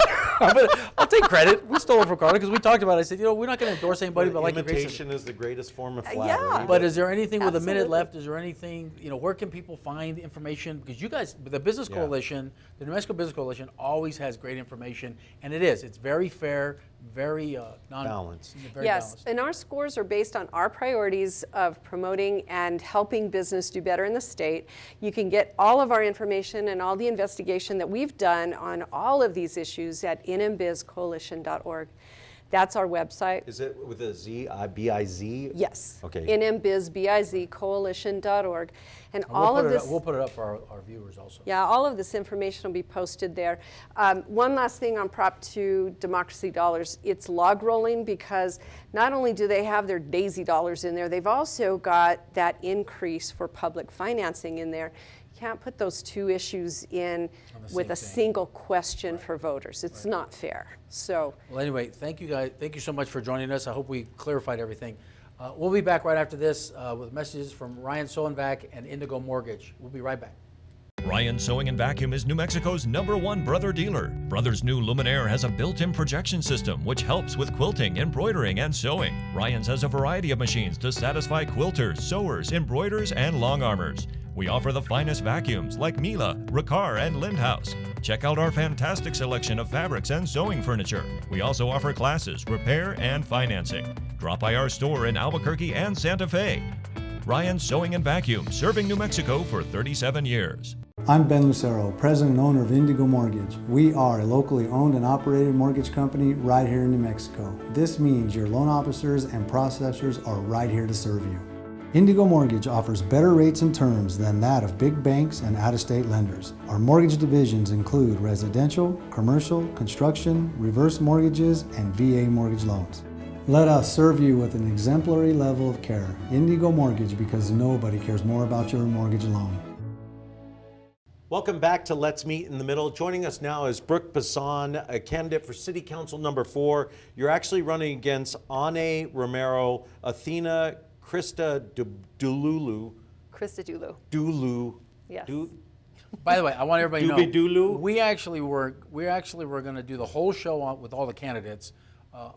S1: I'll take credit. We stole it from Carla because we talked about it. I said, we're not going to endorse anybody, but I like your grade system.
S2: Imitation is the greatest form of
S4: yeah.
S2: flattery.
S1: But is there anything with a minute
S4: Absolutely.
S1: left? Is there anything, where can people find information? Because you guys, the Business
S2: Yeah.
S1: Coalition, the New Mexico Business Coalition always has great information, and it's very fair, very
S2: Balanced.
S1: Very
S4: Yes,
S1: balanced.
S4: and our scores are based on our priorities of promoting and helping business do better in the state. You can get all of our information and all the investigation that we've done on all of these issues at nmbizcoalition.org. That's our website.
S2: Is it with a Z, B-I-Z?
S4: Yes.
S2: Okay.
S4: nmbizcoalition.org. And
S1: And
S4: all of this.
S1: we'll put it up for our viewers also.
S4: Yeah, all of this information will be posted there. One last thing on Prop 2 Democracy Dollars, it's log rolling because not only do they have their DAISY dollars in there, they've also got that increase for public financing in there. You can't put those two issues in with a single question for voters. It's not fair. So.
S1: Well, anyway, thank you guys. Thank you so much for joining us. I hope we clarified everything. We'll be back right after this with messages from Ryan Solenvac and Indigo Mortgage. We'll be right back.
S6: Ryan Sewing and Vacuum is New Mexico's #1 Brother dealer. Brother's new Luminaire has a built-in projection system which helps with quilting, embroidering, and sewing. Ryan's has a variety of machines to satisfy quilters, sewers, embroiders, and long armors. We offer the finest vacuums like Miele, Riccar, and Lindhaus. Check out our fantastic selection of fabrics and sewing furniture. We also offer classes, repair, and financing. Drop by our store in Albuquerque and Santa Fe. Ryan Sewing and Vacuum, serving New Mexico for 37 years.
S5: I'm Ben Lucero, president and owner of Indigo Mortgage. We are a locally owned and operated mortgage company right here in New Mexico. This means your loan officers and processors are right here to serve you. Indigo Mortgage offers better rates and terms than that of big banks and out-of-state lenders. Our mortgage divisions include residential, commercial, construction, reverse mortgages, and VA mortgage loans. Let us serve you with an exemplary level of care. Indigo Mortgage, because nobody cares more about your mortgage loan.
S2: Welcome back to Let's Meet in the Middle. Joining us now is Brooke Bassan, a candidate for City Council #4. You're actually running against Ane Romero, Athena Krista Dulu.
S4: Krista Dulu.
S2: Dulu.
S4: Yes.
S1: By the way, I want everybody to know
S2: Doobie-dooloo?
S1: we actually were going to do the whole show with all the candidates.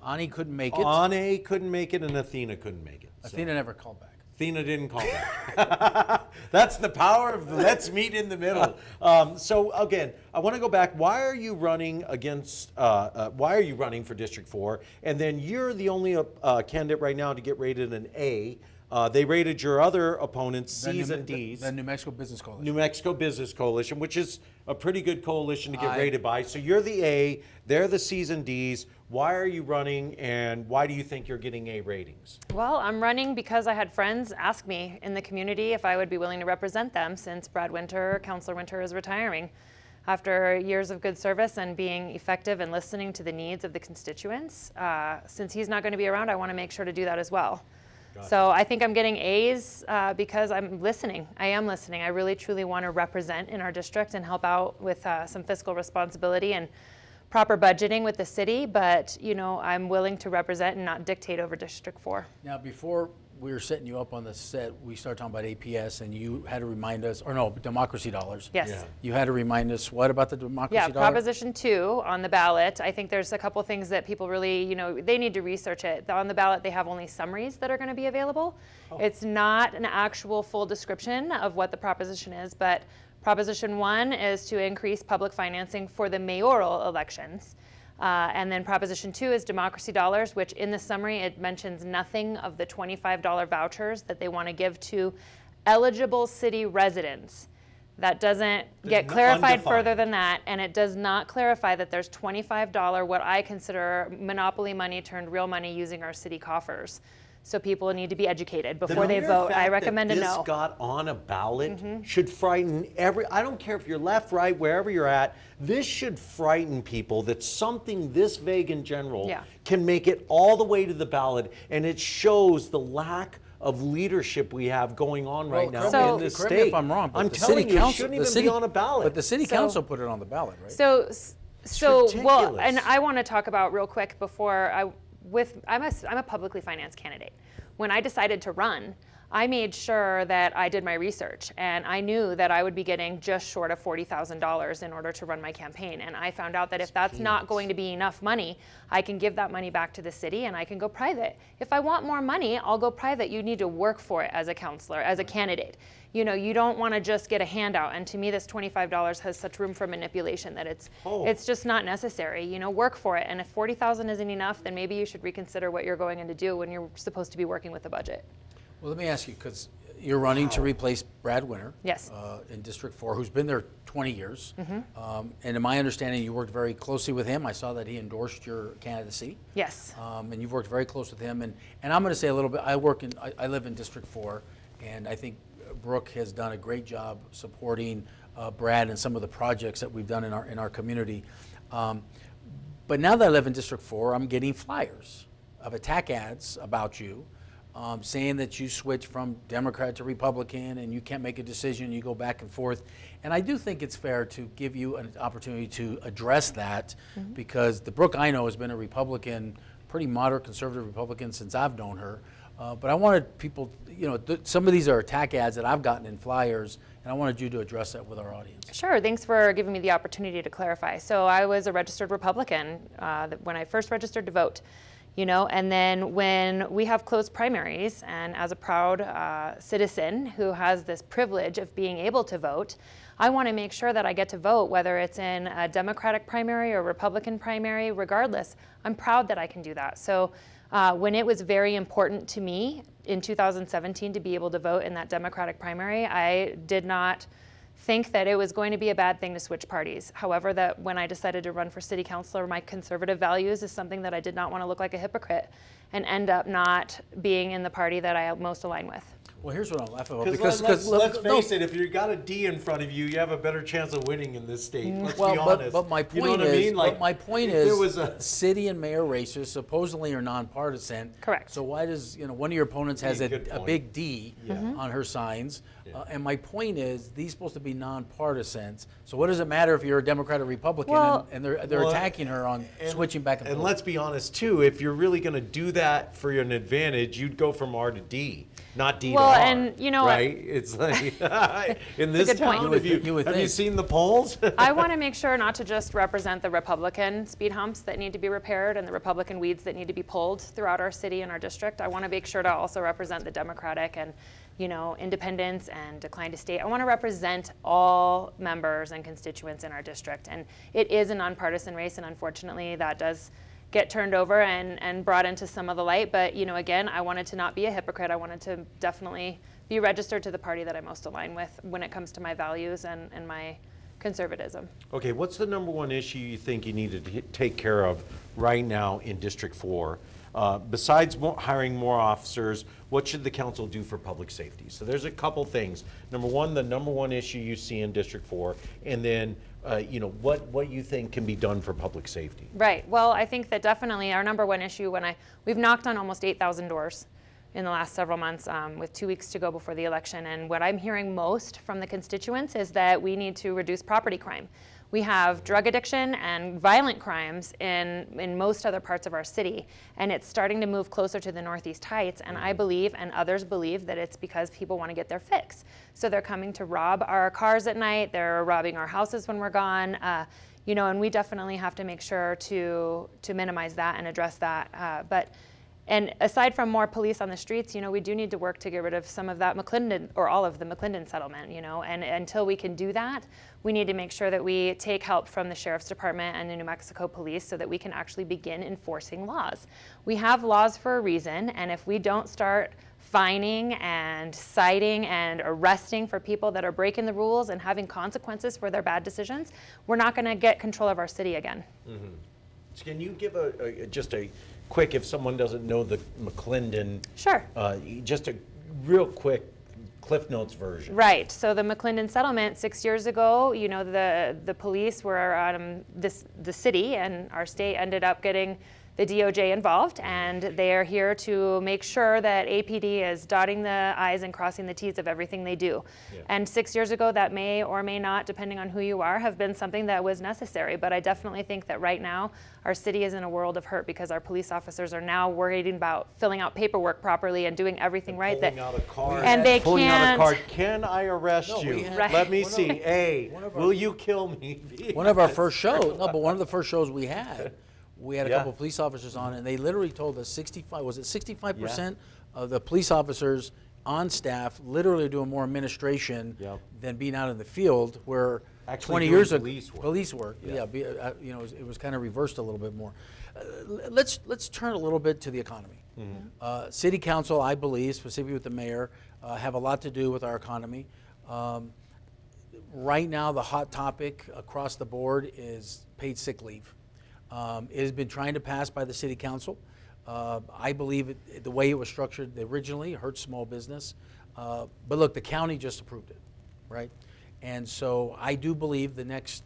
S1: Ani couldn't make it.
S2: Ane couldn't make it and Athena couldn't make it. So
S1: Athena never called back.
S2: Athena didn't call back. That's the power of the Let's Meet in the Middle. So again, I want to go back. Why are you running against? Why are you running for District 4? And then you're the only candidate right now to get rated an A. They rated your other opponents C's and D's.
S1: The New Mexico Business Coalition.
S2: New Mexico Business Coalition, which is a pretty good coalition to get
S1: I-
S2: rated by. So you're the A, they're the C's and D's. Why are you running, and why do you think you're getting A ratings?
S7: Well, I'm running because I had friends ask me in the community if I would be willing to represent them since Brad Winter, Councilor Winter, is retiring. after years of good service and being effective and listening to the needs of the constituents. Since he's not going to be around, I want to make sure to do that as well. Gotcha. So I think I'm getting A's because I'm listening. I am listening. I really truly want to represent in our district and help out with some fiscal responsibility and proper budgeting with the city, but I'm willing to represent and not dictate over District 4.
S1: Now, before we were setting you up on the set, we started talking about APS, and you had to remind us, or no, democracy dollars.
S7: Yes. Yeah.
S1: You had to remind us what about the democracy dollar?
S7: Proposition 2 on the ballot. I think there's a couple things that people really, they need to research it. On the ballot, they have only summaries that are going to be available. Oh. It's not an actual full description of what the proposition is, but Proposition 1 is to increase public financing for the mayoral elections. And then Proposition 2 is democracy dollars, which in the summary, it mentions nothing of the $25 vouchers that they want to give to eligible city residents. That doesn't get clarified further than that, and it does not clarify that there's $25, what I consider monopoly money turned real money using our city coffers. So people need to be educated before they vote. I recommend a no.
S2: This got on a ballot should frighten I don't care if you're left, right, wherever you're at, this should frighten people that something this vague and general can make it all the way to the ballot, and it shows the lack of leadership we have going on right now in this state.
S1: Correct me if I'm wrong, but
S2: I'm telling you, it shouldn't even be on a ballot.
S1: But the city council put it on the ballot, right?
S7: So well, and I want to talk about real quick before I'm a publicly financed candidate. When I decided to run, I made sure that I did my research, and I knew that I would be getting just short of $40,000 in order to run my campaign. And I found out that if that's not going to be enough money, I can give that money back to the city and I can go private. If I want more money, I'll go private. You need to work for it as a counselor, as a candidate. You don't want to just get a handout. And to me, this $25 has such room for manipulation that it's just not necessary. Work for it. And if $40,000 isn't enough, then maybe you should reconsider what you're going in to do when you're supposed to be working with the budget.
S1: Well, let me ask you, because you're running to replace Brad Winter.
S7: Yes.
S1: In District 4, who's been there 20 years. And in my understanding, you worked very closely with him. I saw that he endorsed your candidacy.
S7: Yes.
S1: And you've worked very close with him. And I'm going to say a little bit, I live in District 4, and I think Brooke has done a great job supporting Brad and some of the projects that we've done in our community. But now that I live in District 4, I'm getting flyers of attack ads about you, saying that you switch from Democrat to Republican and you can't make a decision, you go back and forth. And I do think it's fair to give you an opportunity to address that, because the Brooke I know has been a Republican, pretty moderate conservative Republican since I've known her. But I wanted people, some of these are attack ads that I've gotten in flyers, and I wanted you to address that with our audience.
S7: Sure, thanks for giving me the opportunity to clarify. So I was a registered Republican when I first registered to vote. And then when we have closed primaries, and as a proud citizen who has this privilege of being able to vote, I want to make sure that I get to vote, whether it's in a Democratic primary or Republican primary, regardless. I'm proud that I can do that. So when it was very important to me in 2017 to be able to vote in that Democratic primary, I did not think that it was going to be a bad thing to switch parties. However, that when I decided to run for city councilor, my conservative values is something that I did not want to look like a hypocrite and end up not being in the party that I most align with.
S1: Well, here's what I'm laughing about.
S2: Because let's face it, if you've got a D in front of you, you have a better chance of winning in this state. Let's be honest.
S1: But my point city and mayor races supposedly are nonpartisan.
S7: Correct.
S1: So why does one of your opponents has a big D on her signs? And my point is, these are supposed to be nonpartisans. So what does it matter if you're a Democrat or Republican and they're attacking her on switching back and forth?
S2: And let's be honest too, if you're really going to do that for an advantage, you'd go from R to D, not D to R.
S7: And
S2: right? It's like in this town, have you seen the polls?
S7: I want to make sure not to just represent the Republican speed humps that need to be repaired and the Republican weeds that need to be pulled throughout our city and our district. I want to make sure to also represent the Democratic and independents and decline to state. I want to represent all members and constituents in our district. And it is a nonpartisan race, and unfortunately that does get turned over and brought into some of the light. But again, I wanted to not be a hypocrite. I wanted to definitely be registered to the party that I most align with when it comes to my values and my conservatism.
S2: Okay, what's the number one issue you think you need to take care of right now in District 4? besides hiring more officers, what should the council do for public safety? So there's a couple things. Number one, the number one issue you see in District 4, and then you know, what you think can be done for public safety.
S7: Right. Well, I think that definitely our number one issue we've knocked on almost 8,000 doors in the last several months with 2 weeks to go before the election. And what I'm hearing most from the constituents is that we need to reduce property crime. We have drug addiction and violent crimes in most other parts of our city, and it's starting to move closer to the Northeast Heights, and I believe, and others believe, that it's because people want to get their fix. So they're coming to rob our cars at night, they're robbing our houses when we're gone, you know, and we definitely have to make sure to minimize that and address that. And aside from more police on the streets, you know, we do need to work to get rid of some of that McClendon, or all of the McClendon settlement, you know, and until we can do that, we need to make sure that we take help from the Sheriff's Department and the New Mexico Police so that we can actually begin enforcing laws. We have laws for a reason, and if we don't start fining and citing and arresting for people that are breaking the rules and having consequences for their bad decisions, we're not going to get control of our city again.
S2: Mm-hmm. So can you give just a quick, if someone doesn't know the McClendon,
S7: sure,
S2: just a real quick Cliff Notes version.
S7: Right. So the McClendon settlement 6 years ago, you know, the police were the city and our state ended up getting the DOJ involved, and they are here to make sure that APD is dotting the I's and crossing the T's of everything they do. Yeah. And 6 years ago, that may or may not, depending on who you are, have been something that was necessary. But I definitely think that right now, our city is in a world of hurt because our police officers are now worried about filling out paperwork properly and doing everything right.
S2: Pulling out a card.
S7: And they
S2: pulling
S7: can't.
S2: Out a card. Can I arrest you?
S7: Right.
S2: Let me see. A, will you kill me?
S1: One of our first shows, one of the first shows we had a couple of police officers on, and they literally told us 65% of the police officers on staff literally are doing more administration than being out in the field, where
S2: actually
S1: 20 years ago,
S2: police work.
S1: you know, it was kind of reversed a little bit more. Let's turn a little bit to the economy. Mm-hmm. City council, I believe, specifically with the mayor, have a lot to do with our economy. Right now, the hot topic across the board is paid sick leave. It has been trying to pass by the city council. I believe the way it was structured originally hurt small business. But look, the county just approved it, right? And so I do believe the next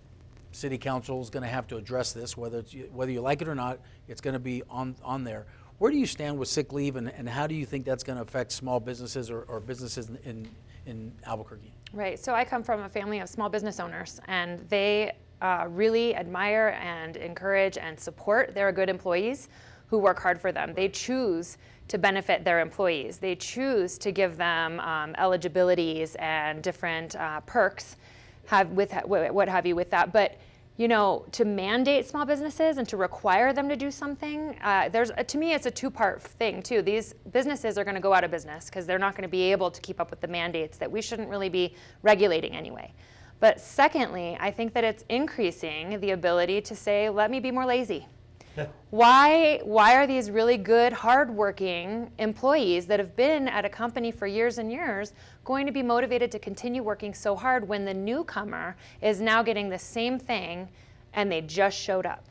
S1: city council is going to have to address this, whether you like it or not. It's going to be on there. Where do you stand with sick leave, and how do you think that's going to affect small businesses or businesses in Albuquerque?
S7: Right. So I come from a family of small business owners, and they really admire and encourage and support their good employees who work hard for them. They choose to benefit their employees. They choose to give them eligibilities and different perks, what have you with that. But you know, to mandate small businesses and to require them to do something, to me, it's a two-part thing too. These businesses are going to go out of business because they're not going to be able to keep up with the mandates that we shouldn't really be regulating anyway. But secondly, I think that it's increasing the ability to say, let me be more lazy. Why are these really good, hardworking employees that have been at a company for years and years going to be motivated to continue working so hard when the newcomer is now getting the same thing and they just showed up?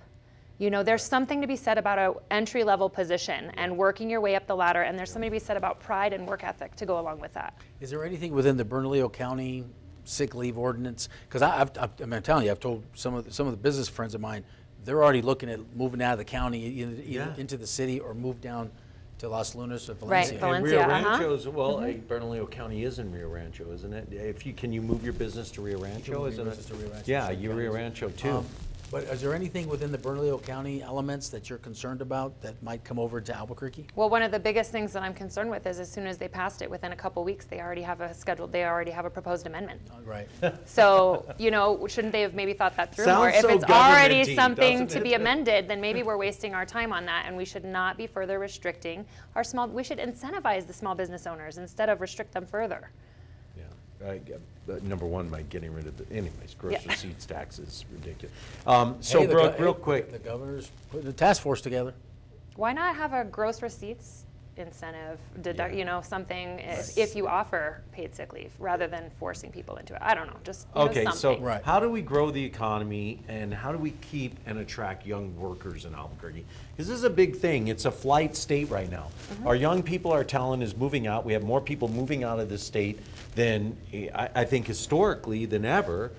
S7: You know, there's something to be said about an entry-level position and working your way up the ladder, and there's something to be said about pride and work ethic to go along with that.
S1: Is there anything within the Bernalillo County sick leave ordinance? Because I'm telling you, I've told some of the business friends of mine, they're already looking at moving out of the county either into the city or move down to Las Lunas or Valencia.
S7: Right, Valencia.
S2: Rio Rancho's, well, Bernalillo County is in Rio Rancho, isn't it? Can you move your business to Rio Rancho? Yeah, you Rio Rancho too.
S1: But is there anything within the Bernalillo County elements that you're concerned about that might come over to Albuquerque?
S7: Well, one of the biggest things that I'm concerned with is as soon as they passed it, within a couple weeks, they already have a proposed amendment.
S1: Right.
S7: So, you know, shouldn't they have maybe thought that through
S2: Sounds
S7: more? If
S2: so
S7: it's already
S2: governmenty,
S7: something to
S2: doesn't
S7: be
S2: it?
S7: amended, then maybe we're wasting our time on that, and we should not be further restricting we should incentivize the small business owners instead of restrict them further.
S2: Number one, by getting rid of gross receipts tax is ridiculous.
S1: Hey,
S2: Brooke, real quick.
S1: The governor's putting a task force together.
S7: Why not have a gross receipts incentive, you know, something if you offer paid sick leave rather than forcing people into it. I don't know, just
S2: okay.
S7: Something.
S2: So how do we grow the economy, and how do we keep and attract young workers in Albuquerque? Because this is a big thing. It's a flight state right now. Our young people are talent is moving out. We have more people moving out of the state than I think historically than ever.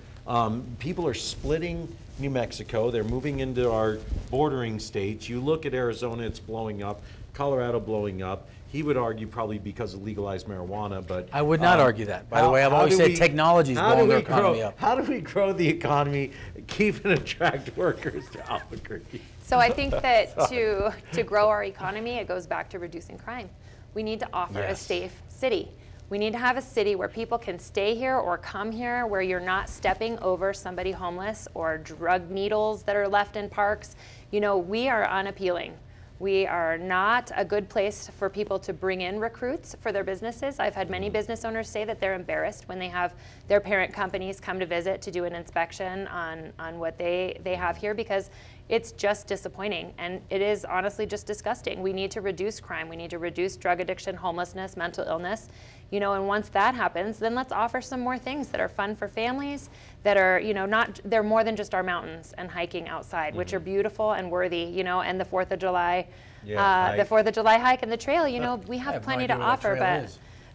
S2: People are splitting New Mexico. They're moving into our bordering states. You look at Arizona, it's blowing up. Colorado blowing up. He would argue probably because of legalized marijuana, but
S1: I would not argue that. By the way, I've always said technology is blowing their economy up.
S2: How do we grow the economy, keep and attract workers to Albuquerque?
S7: So I think that to grow our economy, it goes back to reducing crime. We need to offer a safe city. We need to have a city where people can stay here or come here, where you're not stepping over somebody homeless or drug needles that are left in parks. You know, we are unappealing. We are not a good place for people to bring in recruits for their businesses. I've had many business owners say that they're embarrassed when they have their parent companies come to visit to do an inspection on what they have here, because it's just disappointing, and it is honestly just disgusting. We need to reduce crime. We need to reduce drug addiction, homelessness, mental illness. You know, and once that happens, then let's offer some more things that are fun for families, that are, you know, they're more than just our mountains and hiking outside, which are beautiful and worthy, you know, and the 4th of July, the 4th of July hike and the trail, you know, we have plenty to offer,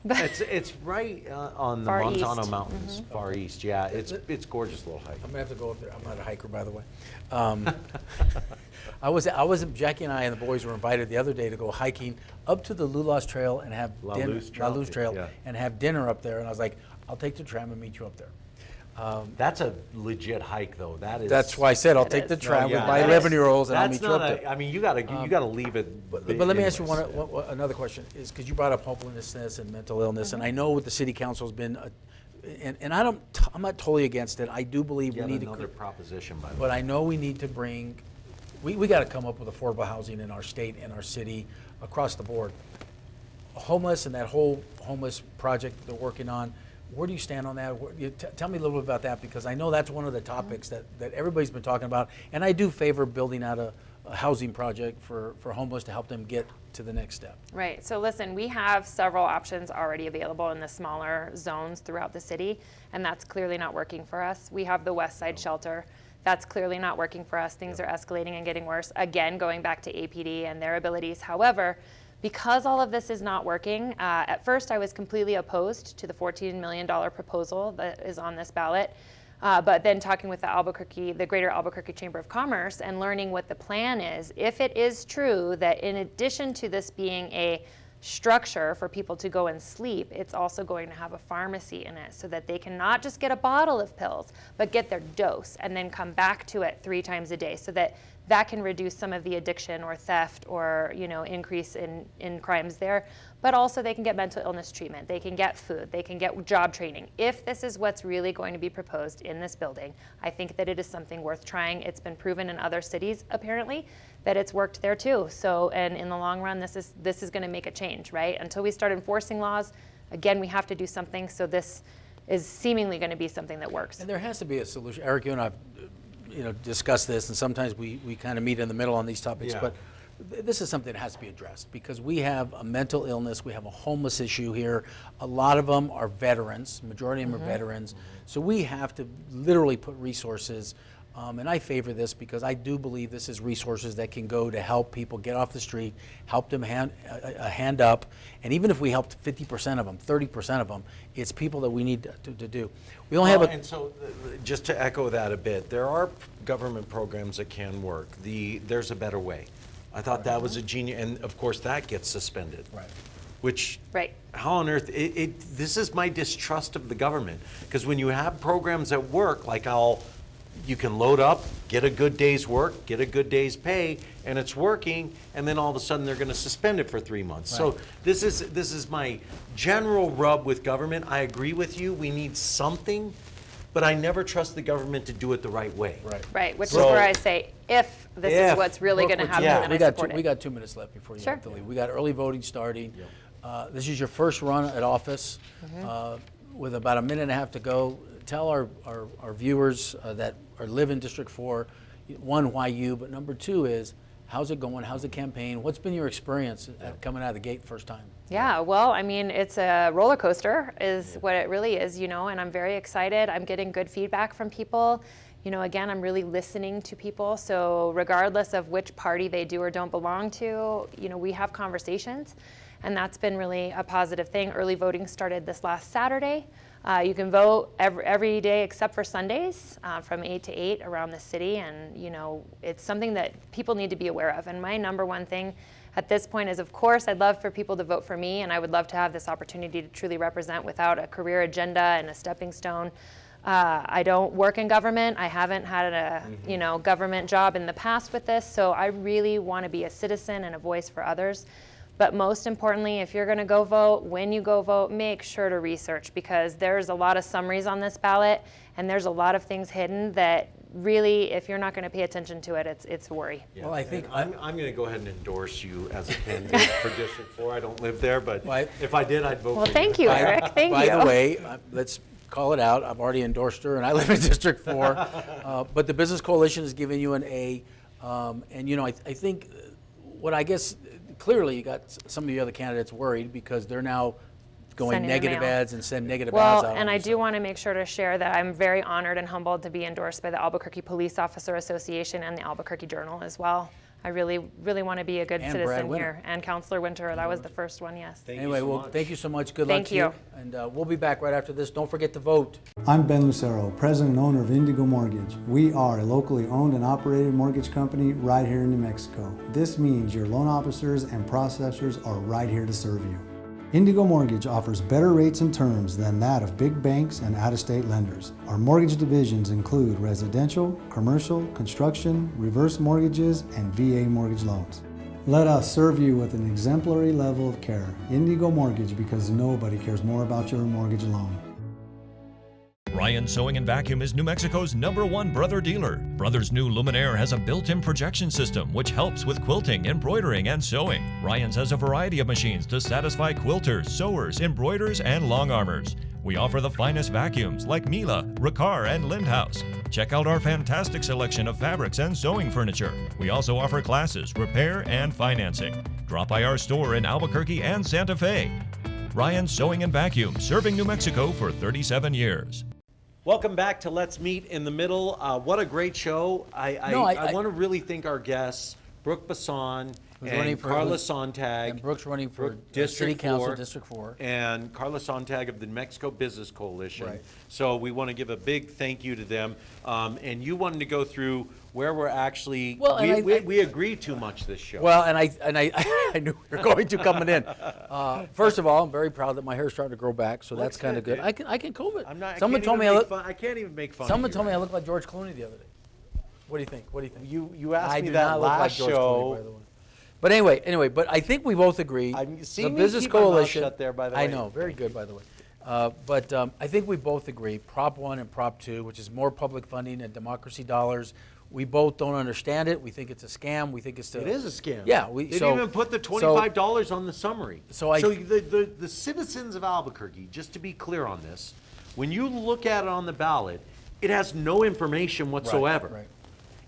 S7: but
S2: it's right on the Montano Mountains, far east. Yeah, it's gorgeous little hike.
S1: I'm gonna have to go up there. I'm not a hiker, by the way. Jackie and I and the boys were invited the other day to go hiking up to the Lulas Trail and have
S2: La
S1: dinner,
S2: Luz Trail,
S1: and have dinner up there. And I was like, I'll take the tram and meet you up there.
S2: That's a legit hike, though.
S1: That's why I said I'll take the tram with my 11-year-olds and I'll meet you up there.
S2: I mean, you gotta leave it.
S1: But let me ask you another question, is because you brought up hopelessness and mental illness, and I know what the city council has been. And I'm not totally against it. I do believe we need
S2: another proposition, by the way.
S1: But I know we need to bring. We got to come up with affordable housing in our state and our city across the board. Homeless and that whole homeless project they're working on. Where do you stand on that? Tell me a little bit about that, because I know that's one of the topics that everybody's been talking about. And I do favor building out a housing project for homeless to help them get to the next step.
S7: Right. So listen, we have several options already available in the smaller zones throughout the city, and that's clearly not working for us. We have the West Side Shelter. That's clearly not working for us. Things are escalating and getting worse. Again, going back to APD and their abilities. However, because all of this is not working, at first I was completely opposed to the $14 million proposal that is on this ballot. But then talking with the Greater Albuquerque Chamber of Commerce and learning what the plan is, if it is true that in addition to this being a structure for people to go and sleep, it's also going to have a pharmacy in it, so that they can not just get a bottle of pills, but get their dose and then come back to it 3 times a day, so that can reduce some of the addiction or theft or, you know, increase in crimes there. But also they can get mental illness treatment, they can get food, they can get job training. If this is what's really going to be proposed in this building, I think that it is something worth trying. It's been proven in other cities, apparently, that it's worked there too. So, and in the long run, this is going to make a change, right? Until we start enforcing laws, again, we have to do something. So this is seemingly going to be something that works.
S1: And there has to be a solution. Eric, you and I've discussed this, and sometimes we kind of meet in the middle on these topics, but this is something that has to be addressed, because we have a mental illness, we have a homeless issue here. A lot of them are veterans, majority of them are veterans. So we have to literally put resources, and I favor this because I do believe this is resources that can go to help people get off the street, help them a hand up, and even if we helped 50% of them, 30% of them, it's people that we need to do. We only have
S2: and so just to echo that a bit, there are government programs that can work. There's a better way. I thought that was a genius, and of course that gets suspended.
S1: Right.
S2: Which, how on earth, this is my distrust of the government, because when you have programs that work, like you can load up, get a good day's work, get a good day's pay, and it's working, and then all of a sudden they're going to suspend it for 3 months. Right. So this is my general rub with government. I agree with you, we need something, but I never trust the government to do it the right way.
S7: Right, which is where I say, if this is what's really going to happen, then I support it.
S1: We got 2 minutes left before you have to leave. We got early voting starting. This is your first run at office, with about a minute and a half to go. Tell our viewers that live in District 4, one, why you, but number 2 is, How's it going? How's the campaign? What's been your experience coming out of the gate first time?
S7: Yeah, well, I mean, it's a roller coaster is what it really is, and I'm very excited. I'm getting good feedback from people. Again, I'm really listening to people. So regardless of which party they do or don't belong to, we have conversations, and that's been really a positive thing. Early voting started this last Saturday. You can vote every day except for Sundays from 8 to 8 around the city, and it's something that people need to be aware of. And my number one thing at this point is, of course, I'd love for people to vote for me, and I would love to have this opportunity to truly represent without a career agenda and a stepping stone. I don't work in government. I haven't had a government job in the past with this, so I really want to be a citizen and a voice for others. But most importantly, if you're going to go vote, when you go vote, make sure to research, because there's a lot of summaries on this ballot, and there's a lot of things hidden that really, if you're not going to pay attention to it, it's a worry.
S2: Yeah.
S1: Well, I think
S2: I'm going to go ahead and endorse you as a candidate for District 4. I don't live there, but if I did, I'd vote for you.
S7: Well, thank you, Eric. Thank you.
S1: By the way, let's call it out. I've already endorsed her, and I live in District 4. But the Business Coalition is giving you an A. And, I think what I guess clearly you got some of the other candidates worried because they're now going
S7: Sending
S1: negative
S7: mail.
S1: ads and send negative ads out.
S7: Well, and I do want to make sure to share that I'm very honored and humbled to be endorsed by the Albuquerque Police Officer Association and the Albuquerque Journal as well. I really, really want to be a good
S1: And
S7: citizen
S1: Brad Winter.
S7: here. And Councilor Winter, that was the first one, yes.
S1: Anyway, well, thank you so much. Good luck
S7: Thank
S1: to you.
S7: you.
S1: And we'll be back right after this. Don't forget to vote.
S5: I'm Ben Lucero, president and owner of Indigo Mortgage. We are a locally owned and operated mortgage company right here in New Mexico. This means your loan officers and processors are right here to serve you. Indigo Mortgage offers better rates and terms than that of big banks and out-of-state lenders. Our mortgage divisions include residential, commercial, construction, reverse mortgages, and VA mortgage loans. Let us serve you with an exemplary level of care. Indigo Mortgage, because nobody cares more about your mortgage loan.
S6: Ryan Sewing and Vacuum is New Mexico's #1 brother dealer. Brother's new Luminaire has a built-in projection system which helps with quilting, embroidering, and sewing. Ryan's has a variety of machines to satisfy quilters, sewers, embroiders, and long armors. We offer the finest vacuums like Miele, Riccar, and Lindhaus. Check out our fantastic selection of fabrics and sewing furniture. We also offer classes, repair, and financing. Drop by our store in Albuquerque and Santa Fe. Ryan Sewing and Vacuum, serving New Mexico for 37 years.
S2: Welcome back to Let's Meet in the Middle. What a great show. I want to really thank our guests, Brooke Basson and Carla Sontag.
S1: And Brooke's running for
S2: District
S1: City Council,
S2: 4,
S1: District 4.
S2: And Carla Sontag of the New Mexico Business Coalition.
S1: Right.
S2: So we want to give a big thank you to them. And you wanted to go through where we're actually,
S1: Well, and
S2: we agree too much this show.
S1: Well, and I knew we were going to coming in. First of all, I'm very proud that my hair's starting to grow back, so that's kind of good. I can comb it. Someone told me
S2: I can't even make fun of you.
S1: Someone told me I look like George Clooney the other day. What do you think? What do you think?
S2: You asked
S1: I
S2: me
S1: do
S2: that
S1: not look like
S2: last
S1: George
S2: show.
S1: Clooney, by the way. But anyway, but I think we both agree. The Business Coalition.
S2: Shut there, by the way.
S1: I know, very good, by the way. But I think we both agree, Prop 1 and Prop 2, which is more public funding and democracy dollars. We both don't understand it. We think it's a scam. We think it's
S2: It is a scam.
S1: Yeah.
S2: They didn't even put the $25 on the summary.
S1: So
S2: the citizens of Albuquerque, just to be clear on this, when you look at it on the ballot, it has no information whatsoever.
S1: Right.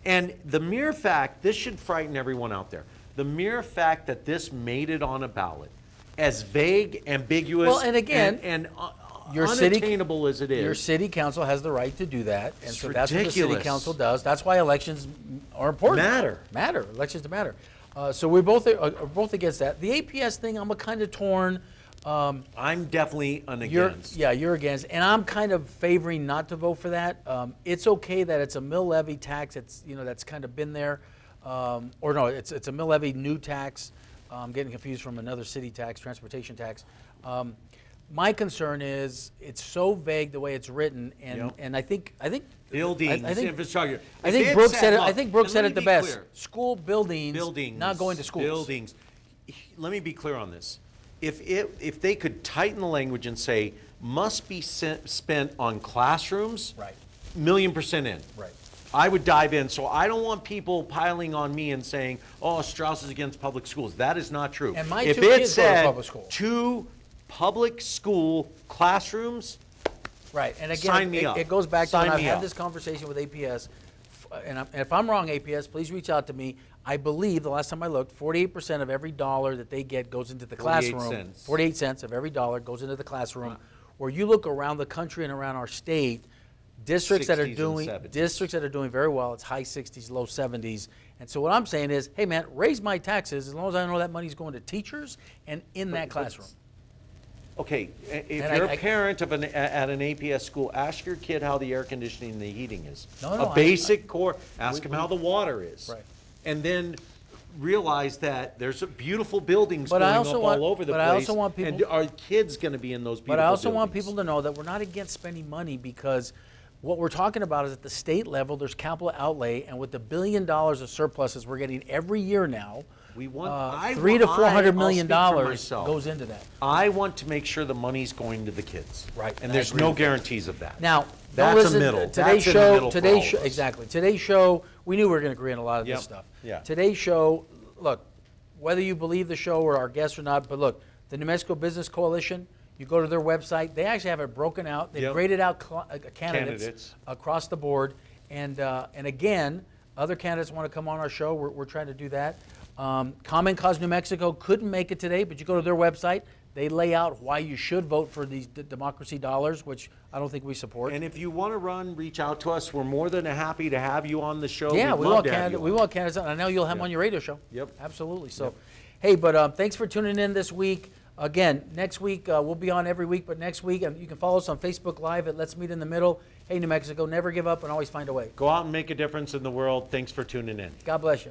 S2: And the mere fact, this should frighten everyone out there, the mere fact that this made it on a ballot, as vague, ambiguous,
S1: Well, and again,
S2: and
S1: your
S2: unattainable as it is.
S1: Your city council has the right to do that, and
S2: It's
S1: so that's what the city
S2: ridiculous.
S1: council does. That's why elections are important.
S2: Matter.
S1: Elections matter. So we're both against that. The APS thing, I'm kind of torn.
S2: I'm definitely an against.
S1: You're against, and I'm kind of favoring not to vote for that. It's okay that it's a mill levy tax. It's that's kind of been there, or no, it's a mill levy new tax. I'm getting confused from another city tax, transportation tax. My concern is it's so vague the way it's written, and I think
S2: buildings, infrastructure.
S1: I think Brooke said it. I think Brooke said it the best.
S2: Clear.
S1: School buildings, not going to schools.
S2: Buildings. Let me be clear on this. If they could tighten the language and say must be spent on classrooms,
S1: Right.
S2: 1,000,000% in.
S1: Right.
S2: I would dive in. So I don't want people piling on me and saying, "Oh, Strauss is against public schools." That is not true.
S1: And my
S2: if
S1: two
S2: it
S1: kids go to
S2: said
S1: public school.
S2: 2 public school classrooms,
S1: Right, and again,
S2: Sign me up.
S1: it goes back to
S2: Sign
S1: when I've
S2: me
S1: had
S2: up.
S1: this conversation with APS. and if I'm wrong, APS, please reach out to me. I believe the last time I looked, 48% of every dollar that they get goes into the classroom.
S2: 48 cents.
S1: 48 cents of every dollar goes into the classroom. Where you look around the country and around our state, districts that are
S2: 60s and
S1: doing
S2: 70s.
S1: very well, it's high 60s, low 70s. And so what I'm saying is, hey man, raise my taxes as long as I know that money's going to teachers and in that classroom.
S2: Okay, if
S1: And
S2: you're a parent of at an APS school, ask your kid how the air conditioning and the heating is. A basic core. Ask them how the water is.
S1: Right.
S2: And then realize that there's beautiful buildings
S1: But
S2: going
S1: I
S2: up
S1: also
S2: all
S1: want-
S2: over the
S1: but
S2: place.
S1: I also want people-
S2: and our kids going to be in those beautiful
S1: But I also
S2: buildings.
S1: want people to know that we're not against spending money, because what we're talking about is at the state level, there's capital outlay, and with the $1 billion of surpluses we're getting every year now,
S2: We want,
S1: $300 to $400
S2: I'll
S1: million
S2: speak for myself.
S1: goes into that.
S2: I want to make sure the money's going to the kids.
S1: Right,
S2: And
S1: I
S2: there's
S1: agree
S2: no
S1: with that.
S2: guarantees of that.
S1: Now,
S2: that's
S1: don't listen,
S2: a middle.
S1: Today's
S2: That's in the
S1: show,
S2: middle for all of us.
S1: exactly. Today's show, we knew we were going to agree on a lot of
S2: Yep.
S1: this stuff.
S2: Yeah.
S1: Today's show, look, whether you believe the show or our guests or not, but look, the New Mexico Business Coalition, you go to their website, they actually have it broken out. They've
S2: Yep.
S1: graded out candidates
S2: Candidates.
S1: across the board. And again, other candidates want to come on our show. We're trying to do that. Common Cause New Mexico couldn't make it today, but you go to their website. They lay out why you should vote for these democracy dollars, which I don't think we support.
S2: And if you want to run, reach out to us. We're more than happy to have you on the show.
S1: Yeah,
S2: We'd
S1: we
S2: love
S1: want
S2: to have
S1: candidates.
S2: you
S1: We
S2: on.
S1: want candidates. I know you'll have them on your radio show.
S2: Yep.
S1: Absolutely. So, hey, but thanks for tuning in this week. Again, next week we'll be on every week, but next week you can follow us on Facebook Live at Let's Meet in the Middle. Hey, New Mexico, never give up and always find a way.
S2: Go out and make a difference in the world. Thanks for tuning in.
S1: God bless you.